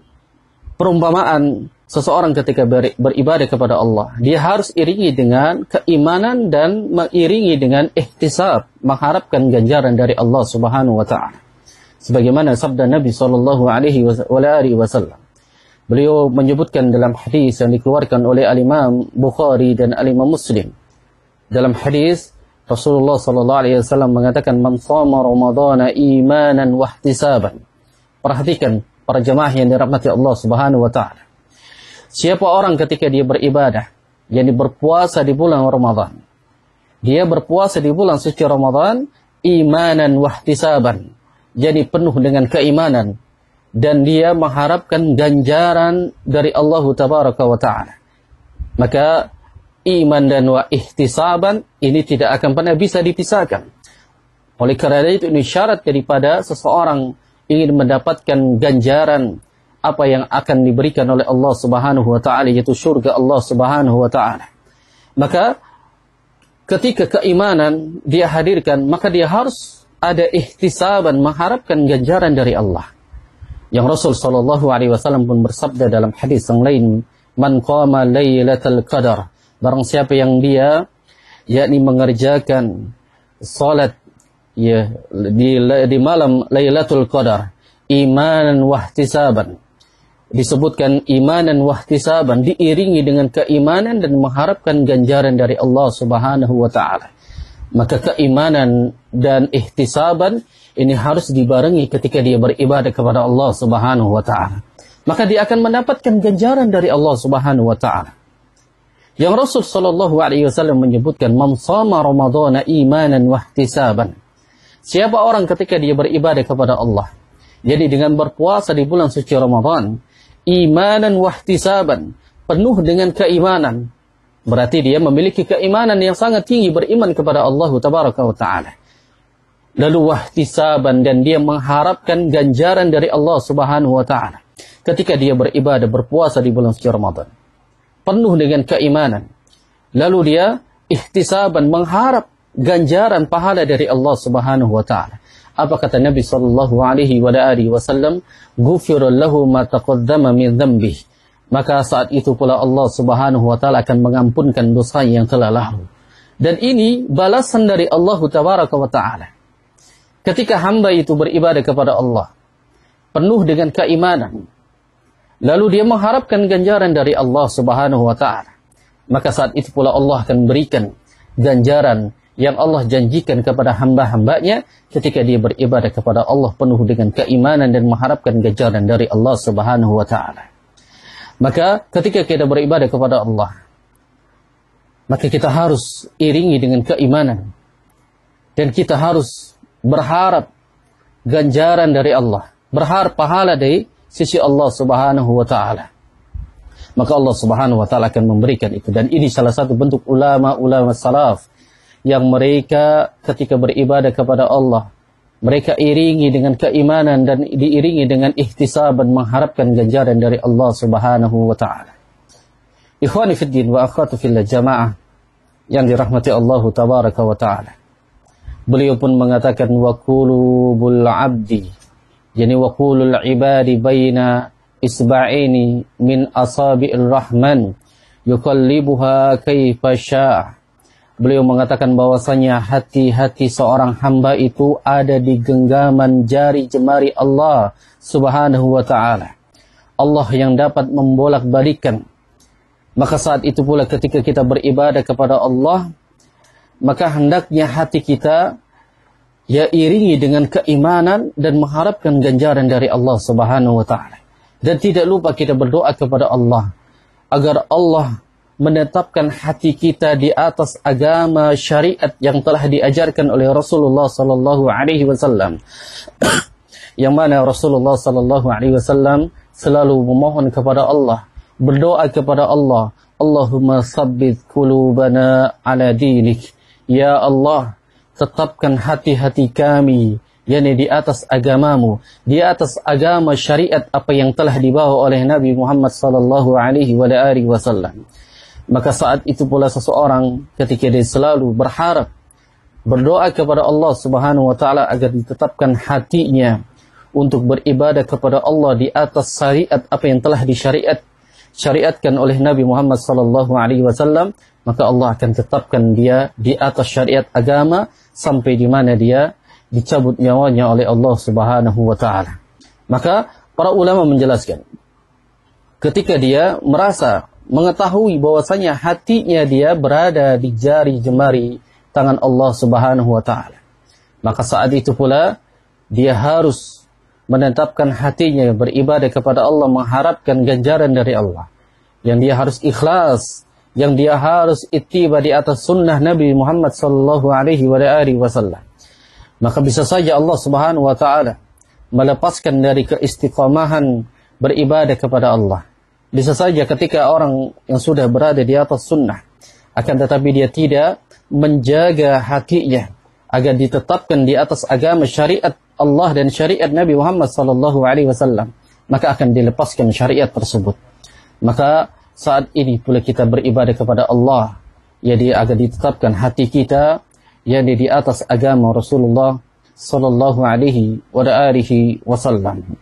perumpamaan seseorang ketika beribadah kepada Allah, dia harus iringi dengan keimanan dan mengiringi dengan ihtisab, mengharapkan ganjaran dari Allah Subhanahu wa taala. Sebagaimana sabda Nabi sallallahu alaihi wasallam. Beliau menyebutkan dalam hadis yang dikeluarkan oleh Al-Imam Bukhari dan Al-Imam Muslim. Dalam hadis Rasulullah sallallahu alaihi wasallam mengatakan man shama ramadhana imanan wa ihtisaban. Perhatikan para jemaah yang dirahmati Allah Subhanahu wa taala. Siapa orang ketika dia beribadah, yakni berpuasa di bulan Ramadan. Dia berpuasa di bulan suci Ramadan imanan wa ihtisaban. Jadi penuh dengan keimanan dan dia mengharapkan ganjaran dari Allah Tabaraka wa taala. Maka iman dan wa ihtisaban ini tidak akan pernah bisa dipisahkan. Oleh karena itu ini syarat daripada seseorang ingin mendapatkan ganjaran apa yang akan diberikan oleh Allah Subhanahu wa taala, yaitu surga Allah Subhanahu wa taala. Maka ketika keimanan dia hadirkan, maka dia harus ada ihtisaban, mengharapkan ganjaran dari Allah. Yang Rasul sallallahu alaihi wasallam pun bersabda dalam hadis yang lain, man qama lailatul qadar, barang siapa yang dia yakni mengerjakan salat ya di malam Lailatul Qadar imanan wahtisaban. Disebutkan imanan wahtisaban, diiringi dengan keimanan dan mengharapkan ganjaran dari Allah Subhanahu wa taala. Maka keimanan dan ihtisaban ini harus dibarengi ketika dia beribadah kepada Allah Subhanahu wa taala. Maka dia akan mendapatkan ganjaran dari Allah Subhanahu wa taala. Yang Rasul sallallahu alaihi wasallam menyebutkan man shama ramadhana imanan wa ihtisaban. Siapa orang ketika dia beribadah kepada Allah, jadi dengan berpuasa di bulan suci Ramadan imanan wa ihtisaban, penuh dengan keimanan, berarti dia memiliki keimanan yang sangat tinggi, beriman kepada Allah Tabaraka wa taala. Lalu wahtisaban, dan dia mengharapkan ganjaran dari Allah Subhanahu wa taala ketika dia beribadah berpuasa di bulan suci Ramadan. Penuh dengan keimanan. Lalu dia ihtisaban, mengharap ganjaran pahala dari Allah Subhanahu wa taala. Apa kata Nabi sallallahu alaihi wasallam? Ghufira lahu ma taqaddama min dhanbih. Maka saat itu pula Allah Subhanahu wa taala akan mengampunkan dosa yang telah lalu. Dan ini balasan dari Allah Tabaraka wa taala. Ketika hamba itu beribadah kepada Allah penuh dengan keimanan, lalu dia mengharapkan ganjaran dari Allah Subhanahu wa taala, maka saat itu pula Allah akan berikan ganjaran yang Allah janjikan kepada hamba-hambanya ketika dia beribadah kepada Allah penuh dengan keimanan dan mengharapkan ganjaran dari Allah Subhanahu wa taala. Maka ketika kita beribadah kepada Allah, maka kita harus iringi dengan keimanan dan kita harus berharap ganjaran dari Allah, berharap pahala dari sisi Allah Subhanahu wa taala. Maka Allah Subhanahu wa taala akan memberikan itu, dan ini salah satu bentuk ulama-ulama salaf yang mereka ketika beribadah kepada Allah mereka iringi dengan keimanan dan diiringi dengan ihtisaban, mengharapkan ganjaran dari Allah Subhanahu wa taala. Ikhwani fid din wa akhwati fillah jamaah yang dirahmati Allah Tabaraka wa taala. Beliau pun mengatakan wa qulubul abdi, yani wa qulul ibadi baina isba'ini min asabi'ir rahman yuqallibuha kaifa syaa. Beliau mengatakan bahwasanya hati-hati seorang hamba itu ada di genggaman jari jemari Allah Subhanahu wa taala. Allah yang dapat membolak-balikan. Maka saat itu pula ketika kita beribadah kepada Allah, maka hendaknya hati kita ya iringi dengan keimanan dan mengharapkan ganjaran dari Allah Subhanahu wa taala. Dan tidak lupa kita berdoa kepada Allah agar Allah menetapkan hati kita di atas agama syariat yang telah diajarkan oleh Rasulullah sallallahu alaihi wasallam. yang mana Rasulullah sallallahu alaihi wasallam selalu memohon kepada Allah, berdoa kepada Allah, Allahumma sabbit qulubana ala dinik. Ya Allah, tetapkan hati-hati kami yakni di atas agamamu, di atas agama syariat apa yang telah dibawa oleh Nabi Muhammad sallallahu alaihi wasallam. Maka saat itu pula seseorang ketika dia selalu berharap, berdoa kepada Allah Subhanahu wa taala agar ditetapkan hatinya untuk beribadah kepada Allah di atas syariat apa yang telah syariatkan oleh Nabi Muhammad sallallahu alaihi wasallam, maka Allah akan tetapkan dia di atas syariat agama sampai di mana dia dicabut nyawanya oleh Allah Subhanahu wa taala. Maka para ulama menjelaskan, ketika dia merasa mengetahui bahwasanya hatinya dia berada di jari jemari tangan Allah Subhanahu wa taala, maka saat itu pula dia harus menetapkan hatinya beribadah kepada Allah, mengharapkan ganjaran dari Allah, yang dia harus ikhlas, yang dia harus ittiba di atas sunnah Nabi Muhammad sallallahu alaihi wasallam. Maka bisa saja Allah Subhanahu wa taala melepaskan dari keistiqamahan beribadah kepada Allah. Bisa saja ketika orang yang sudah berada di atas sunnah, akan tetapi dia tidak menjaga hatinya agar ditetapkan di atas agama syariat Allah dan syariat Nabi Muhammad sallallahu alaihi wasallam, maka akan dilepaskan syariat tersebut. Maka saat ini pula kita beribadah kepada Allah, jadi agar ditetapkan hati kita yang di atas agama Rasulullah sallallahu alaihi wasallam.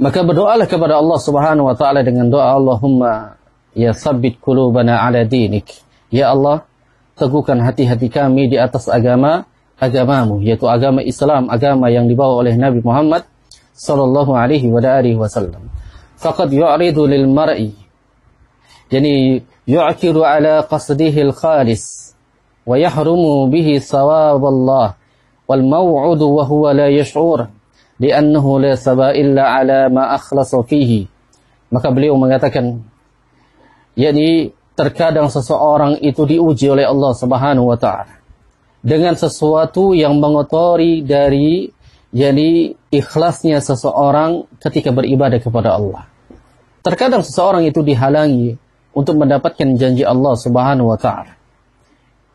Maka berdoalah kepada Allah Subhanahu wa taala dengan doa Allahumma ya tsabbit qulubana ala dinik. Ya Allah, teguhkan hati-hati kami di atas agamamu, yaitu agama Islam, agama yang dibawa oleh Nabi Muhammad sallallahu alaihi wasallam. Faqad yu'ridu lil mar'i, yani yu'kiru ala qasdihi al-khalis wa yahrumu bihi thawab Allah wal maw'udu wa huwa la yash'ur li'annahu la saba illa ala ma akhlasa fihi. Maka beliau mengatakan, yakni terkadang seseorang itu diuji oleh Allah Subhanahu wa taala dengan sesuatu yang mengotori dari yakni ikhlasnya seseorang ketika beribadah kepada Allah. Terkadang seseorang itu dihalangi untuk mendapatkan janji Allah Subhanahu wa taala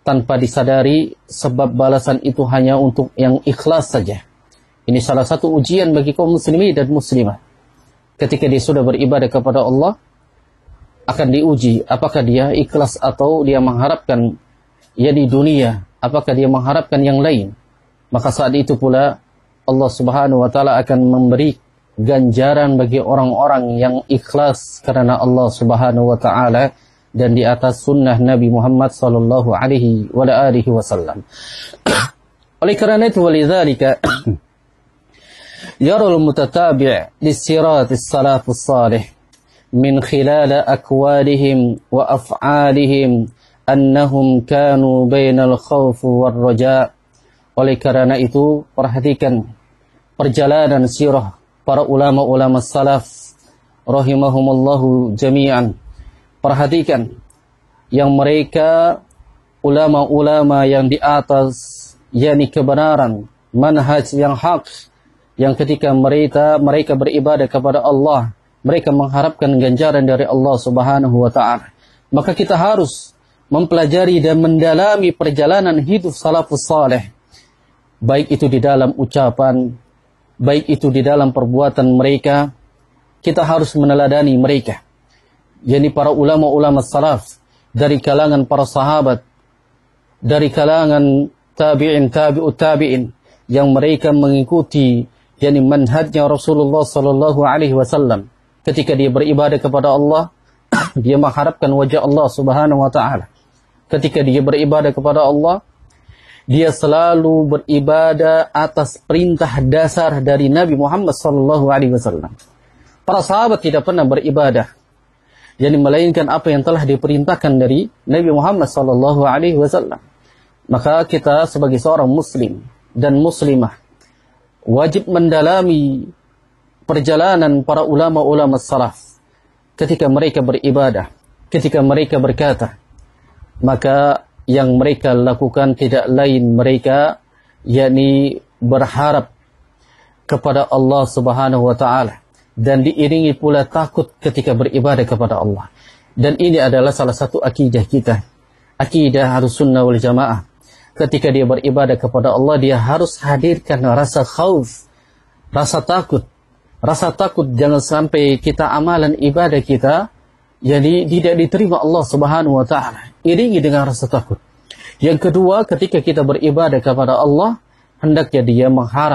tanpa disadari sebab balasan itu hanya untuk yang ikhlas saja. Ini salah satu ujian bagi kaum muslimin dan muslimah. Ketika dia sudah beribadah kepada Allah, akan diuji apakah dia ikhlas atau dia mengharapkan ya di dunia, apakah dia mengharapkan yang lain. Maka saat itu pula Allah Subhanahu wa taala akan memberi ganjaran bagi orang-orang yang ikhlas karena Allah Subhanahu wa taala dan di atas sunnah Nabi Muhammad sallallahu alaihi wasallam. Oleh karena itu, walidzalika yarul mutatabi' lisiratis salafus salih min khilal aqwalihim wa af'alihim annahum kanu bainal khawf war raja. Oleh karena itu, perhatikan perjalanan sirah para ulama-ulama salaf rahimahumullahu jami'an. Perhatikan yang mereka ulama-ulama yang di atas yakni kebenaran, manhaj yang hak, yang ketika mereka beribadah kepada Allah, mereka mengharapkan ganjaran dari Allah Subhanahu wa taala. Maka kita harus mempelajari dan mendalami perjalanan hidup salafus saleh, baik itu di dalam ucapan, baik itu di dalam perbuatan mereka. Kita harus meneladani mereka, yakni para ulama-ulama salaf dari kalangan para sahabat, dari kalangan tabi'in, tabi'ut tabi'in, yang mereka mengikuti yakni manhajnya Rasulullah sallallahu alaihi wasallam. Ketika dia beribadah kepada Allah, dia mengharapkan wajah Allah Subhanahu wa taala. Ketika dia beribadah kepada Allah, dia selalu beribadah atas perintah dasar dari Nabi Muhammad sallallahu alaihi wasallam. Para sahabat tidak pernah beribadah yakni melainkan apa yang telah diperintahkan dari Nabi Muhammad sallallahu alaihi wasallam. Maka kita sebagai seorang muslim dan muslimah wajib mendalami perjalanan para ulama-ulama salaf ketika mereka beribadah, ketika mereka berkata, maka yang mereka lakukan tidak lain mereka yakni berharap kepada Allah Subhanahu wa taala dan diiringi pula takut ketika beribadah kepada Allah. Dan ini adalah salah satu akidah kita, akidah Ahlussunnah wal Jamaah. Ketika dia beribadah kepada Allah, dia harus hadirkan rasa khauf, rasa takut. Rasa takut jangan sampai kita amalan ibadah kita jadi tidak diterima Allah Subhanahu wa taala. Iringi dengan rasa takut. Yang kedua, ketika kita beribadah kepada Allah, hendaknya dia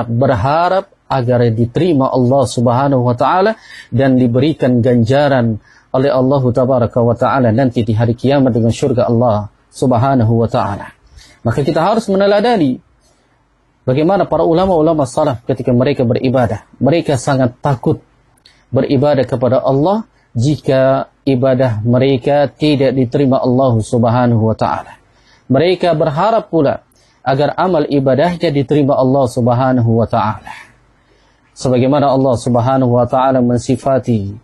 berharap agar diterima Allah Subhanahu wa taala dan diberikan ganjaran oleh Allah Tabaraka wa taala nanti di hari kiamat dengan syurga Allah Subhanahu wa taala. Maka kita harus meneladani bagaimana para ulama-ulama salaf ketika mereka beribadah. Mereka sangat takut beribadah kepada Allah jika ibadah mereka tidak diterima Allah Subhanahu wa taala. Mereka berharap pula agar amal ibadahnya diterima Allah Subhanahu wa taala. Sebagaimana Allah Subhanahu wa taala mensifati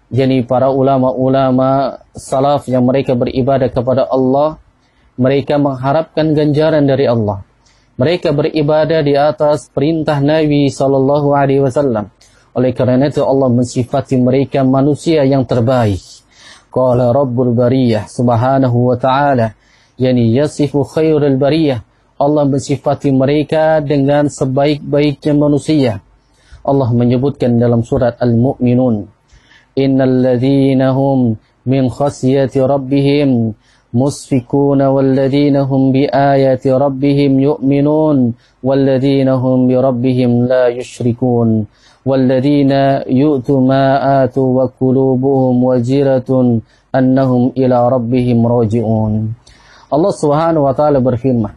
jadi para ulama-ulama salaf yang mereka beribadah kepada Allah, mereka mengharapkan ganjaran dari Allah. Mereka beribadah di atas perintah Nabi sallallahu alaihi wasallam. Oleh karena itu Allah mensifati mereka manusia yang terbaik. Qala Rabbul Bariyah Subhanahu wa ta'ala, yani yasifu khairul bariyah. Allah mensifati mereka dengan sebaik-baiknya manusia. Allah menyebutkan dalam surat Al-Mu'minun, innal ladzina hum min khasyati rabbihim musfikuna walladzina hum bi ayati rabbihim yu'minun walladzina hum bi rabbihim la yusyrikun walladzina yu'tu ma atu wa qulubuhum wajiratun annahum ila rabbihim raji'un. Allah Subhanahu wa taala berfirman,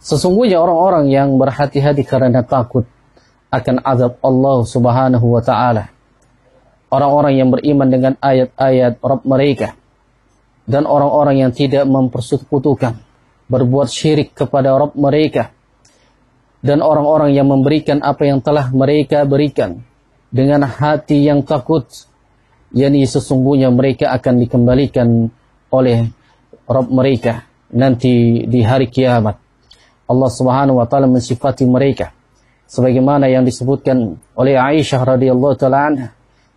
sesungguhnya orang-orang yang berhati-hati karena takut akan azab Allah Subhanahu wa taala, orang-orang yang beriman dengan ayat-ayat Rabb mereka, dan orang-orang yang tidak mempersekutukan, berbuat syirik kepada Rabb mereka, dan orang-orang yang memberikan apa yang telah mereka berikan dengan hati yang takut, yakni sesungguhnya mereka akan dikembalikan oleh Rabb mereka nanti di hari kiamat. Allah Subhanahu wa taala mensifati mereka sebagaimana yang disebutkan oleh Aisyah radhiyallahu taala anha,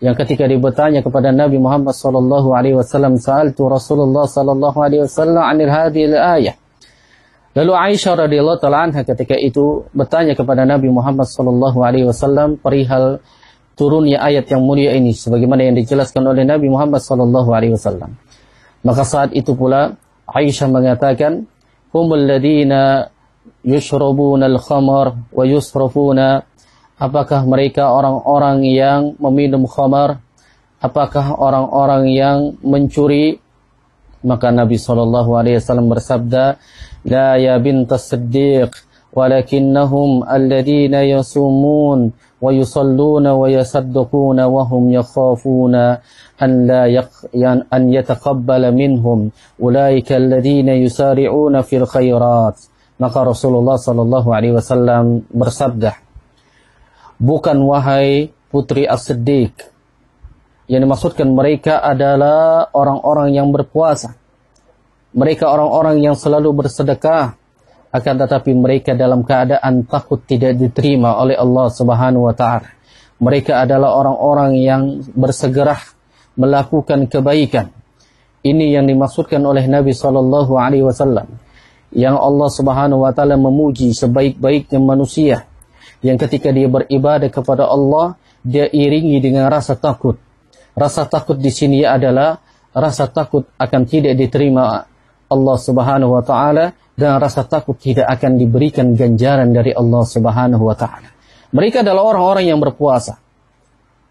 yang ketika dia bertanya kepada Nabi Muhammad sallallahu alaihi wasallam, sa'altu Rasulullah sallallahu alaihi wasallam 'anil hadhil ayah. Lalu Aisyah radhiyallahu taala anha ketika itu bertanya kepada Nabi Muhammad sallallahu alaihi wasallam perihal turunnya ayat yang mulia ini sebagaimana yang dijelaskan oleh Nabi Muhammad sallallahu alaihi wasallam. Maka saat itu pula Aisyah mengatakan, humul ladina yushrabuna al-khamar wa yusrafuna. Apakah mereka orang-orang yang meminum khamar? Apakah orang-orang yang mencuri? Maka Nabi SAW bersabda, la ya bintas siddiq, walakinnahum alladhina yasumun wa yusalluna wa yasaddaquna wa hum yakhafuna an yataqabbala minhum ulaika alladhina yusari'una fil khairat. Maka Rasulullah SAW bersabda, bukan wahai putri As-Siddiq. Yang dimaksudkan mereka adalah orang-orang yang berpuasa. Mereka orang-orang yang selalu bersedekah. Akan tetapi mereka dalam keadaan takut tidak diterima oleh Allah Subhanahu wa ta'ala. Mereka adalah orang-orang yang bersegera melakukan kebaikan. Ini yang dimaksudkan oleh Nabi SAW. Yang Allah Subhanahu wa ta'ala memuji sebaik-baiknya manusia, yang ketika dia beribadah kepada Allah, dia iringi dengan rasa takut. Rasa takut di sini adalah rasa takut akan tidak diterima Allah Subhanahu wa ta'ala, dan rasa takut tidak akan diberikan ganjaran dari Allah Subhanahu wa ta'ala. Mereka adalah orang-orang yang berpuasa.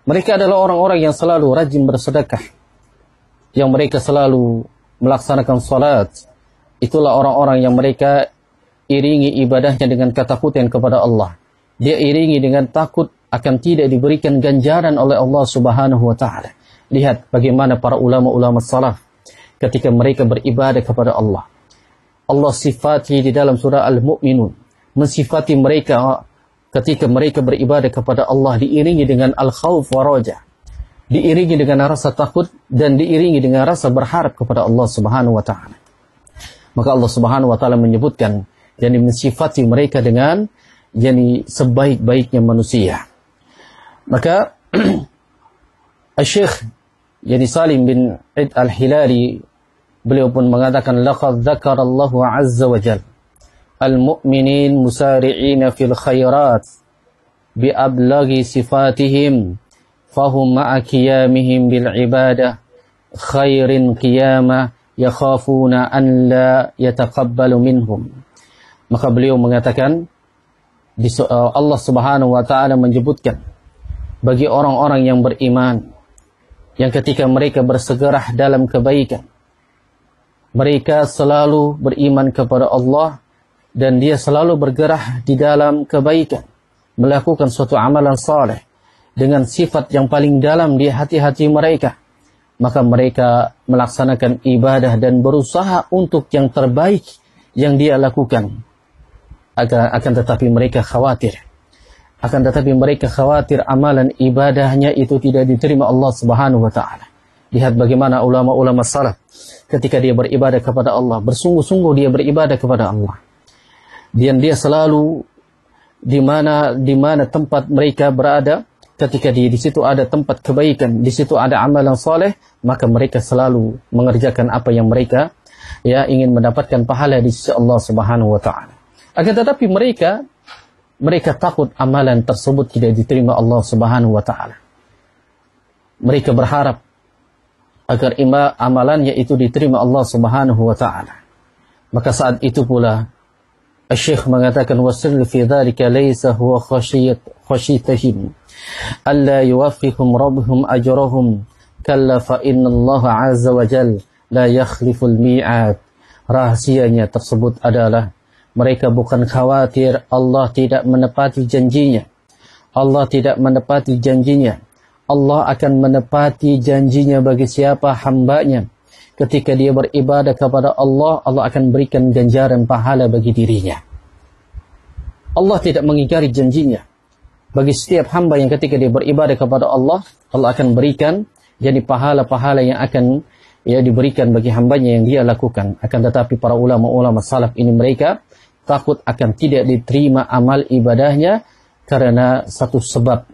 Mereka adalah orang-orang yang selalu rajin bersedekah, yang mereka selalu melaksanakan salat. Itulah orang-orang yang mereka iringi ibadahnya dengan ketakutan kepada Allah. Dia iringi dengan takut akan tidak diberikan ganjaran oleh Allah Subhanahu wa ta'ala. Lihat bagaimana para ulama-ulama salaf ketika mereka beribadah kepada Allah. Allah sifati di dalam surah Al-Mu'minun, mensifati mereka ketika mereka beribadah kepada Allah diiringi dengan al-khawf wa raja, diiringi dengan rasa takut dan diiringi dengan rasa berharap kepada Allah Subhanahu wa ta'ala. Maka Allah Subhanahu wa ta'ala menyebutkan dan mensifati mereka dengan yani sebaik-baiknya manusia. Maka Syekh yani Salim bin Eid Al-Hilali beliau pun mengatakan laqad dzakarallahu azza wa jalla al-mu'minin musari'ina fil khairat bi ablaghi sifatihim fahum ma'a qiyamihim bil ibadah khairin qiyamah yakhafuna an la yataqabbalu minhum. Maka beliau mengatakan Allah Subhanahu wa taala menyebutkan bagi orang-orang yang beriman yang ketika mereka bersegerah dalam kebaikan, mereka selalu beriman kepada Allah dan dia selalu bergerah di dalam kebaikan, melakukan suatu amalan saleh dengan sifat yang paling dalam di hati-hati mereka. Maka mereka melaksanakan ibadah dan berusaha untuk yang terbaik yang dia lakukan. Akan tetapi mereka khawatir. Akan tetapi mereka khawatir amalan ibadahnya itu tidak diterima Allah Subhanahu wa taala. Lihat bagaimana ulama-ulama salaf ketika dia beribadah kepada Allah, bersungguh-sungguh dia beribadah kepada Allah. Dan dia selalu di mana tempat mereka berada, ketika di situ ada tempat kebaikan, di situ ada amalan saleh, maka mereka selalu mengerjakan apa yang mereka ingin mendapatkan pahala di sisi Allah Subhanahu wa taala. Akan tetapi mereka takut amalan tersebut tidak diterima Allah Subhanahu wa taala. Mereka berharap agar amalannya itu diterima Allah Subhanahu wa taala. Maka saat itu pula Syekh mengatakan wasil fi dzalika laysa huwa khashiyatihim alla yuwaffiqhum rabbuhum ajrahum kalla fa innallaha azza wa jalla la yakhliful mi'ad. Rahasianya tersebut adalah mereka bukan khawatir Allah tidak menepati janjinya. Allah tidak menepati janjinya. Allah akan menepati janjinya bagi siapa hambanya. Ketika dia beribadah kepada Allah, Allah akan berikan ganjaran pahala bagi dirinya. Allah tidak mengingkari janjinya. Bagi setiap hamba yang ketika dia beribadah kepada Allah, Allah akan berikan jadi pahala-pahala yang akan diberikan bagi hambanya yang dia lakukan. Akan tetapi para ulama-ulama salaf ini mereka takut akan tidak diterima amal ibadahnya karena satu sebab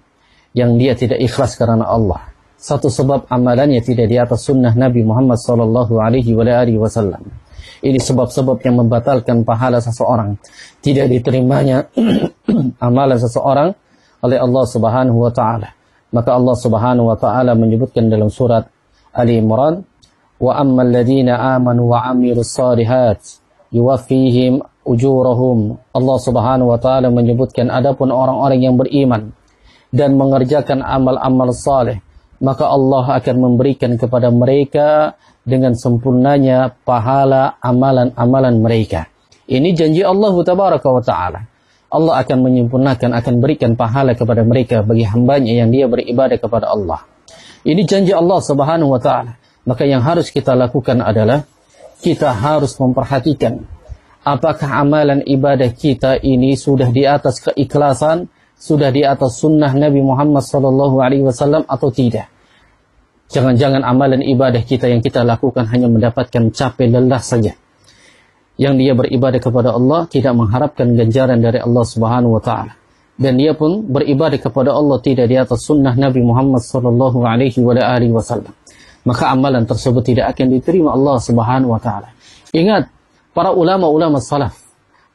yang dia tidak ikhlas karena Allah. Satu sebab amalannya tidak di atas sunnah Nabi Muhammad sallallahu alaihi wasallam. Ini sebab-sebab yang membatalkan pahala seseorang. Tidak diterimanya amalan seseorang oleh Allah Subhanahu wa taala. Maka Allah Subhanahu wa taala menyebutkan dalam surat Ali Imran, "Wa ammal ladzina amanu wa 'amilus shalihat yuwaffihim ujurahum." Allah Subhanahu wa taala menyebutkan adapun orang-orang yang beriman dan mengerjakan amal-amal saleh, maka Allah akan memberikan kepada mereka dengan sempurnanya pahala amalan-amalan mereka. Ini janji Allah Tabaraka wa Ta'ala. Allah akan menyempurnakan, akan berikan pahala kepada mereka bagi hambanya yang dia beribadah kepada Allah. Ini janji Allah Subhanahu wa Ta'ala. Maka yang harus kita lakukan adalah kita harus memperhatikan apakah amalan ibadah kita ini sudah di atas keikhlasan, sudah di atas sunnah Nabi Muhammad SAW atau tidak. Jangan-jangan amalan ibadah kita yang kita lakukan hanya mendapatkan capek lelah saja. Yang dia beribadah kepada Allah tidak mengharapkan ganjaran dari Allah Subhanahu wa taala. Dan dia pun beribadah kepada Allah tidak di atas sunnah Nabi Muhammad SAW. Maka amalan tersebut tidak akan diterima Allah Subhanahu wa taala. Ingat, para ulama-ulama salaf,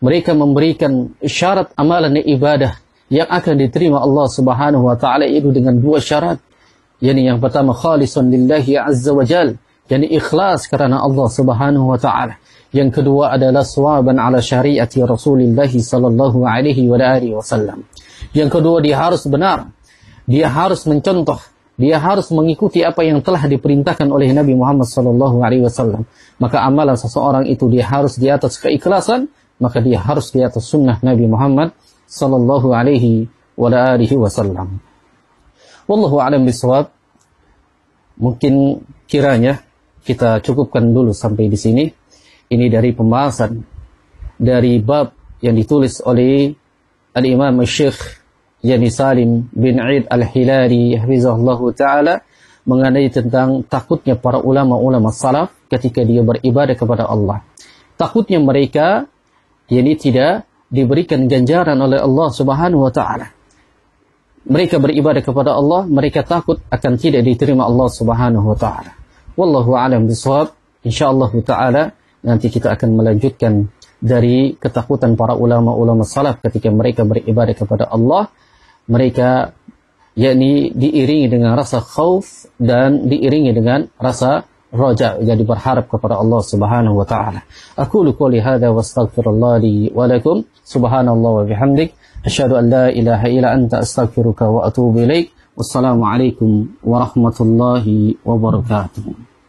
mereka memberikan syarat amalan ibadah yang akan diterima Allah Subhanahu wa taala itu dengan dua syarat. Yang pertama khalisun lillahi azza wa jal, ikhlas karena Allah Subhanahu wa taala. Yang kedua adalah sawaban ala syariati Rasulullah sallallahu alaihi wasallam. Yang kedua dia harus benar. Dia harus mencontoh, dia harus mengikuti apa yang telah diperintahkan oleh Nabi Muhammad sallallahu alaihi wasallam. Maka amalan seseorang itu dia harus di atas keikhlasan, maka dia harus di atas sunnah Nabi Muhammad sallallahu alaihi wasallam. Wallahu a'lam bishawab. Mungkin kiranya kita cukupkan dulu sampai di sini. Ini dari pembahasan dari bab yang ditulis oleh Al-Imam Syekh Yani Salim bin Eid Al-Hilali hafizahullahu taala mengenai tentang takutnya para ulama-ulama salaf ketika dia beribadah kepada Allah. Takutnya mereka tidak diberikan ganjaran oleh Allah Subhanahu wa taala. Mereka beribadah kepada Allah, mereka takut akan tidak diterima Allah Subhanahu wa taala. Wallahu a'lam bishawab. Insyaallah taala nanti kita akan melanjutkan dari ketakutan para ulama-ulama salaf ketika mereka beribadah kepada Allah. Mereka yakni diiringi dengan rasa khauf dan diiringi dengan rasa raja, jadi berharap kepada Allah Subhanahu wa taala. Aqulu qouli hadza wa astaghfirullah li wa lakum. Subhanallah wa bihamdik, asyhadu an la ilaha illa anta astaghfiruka wa atubu ilaik. Wassalamu alaikum warahmatullahi wabarakatuh.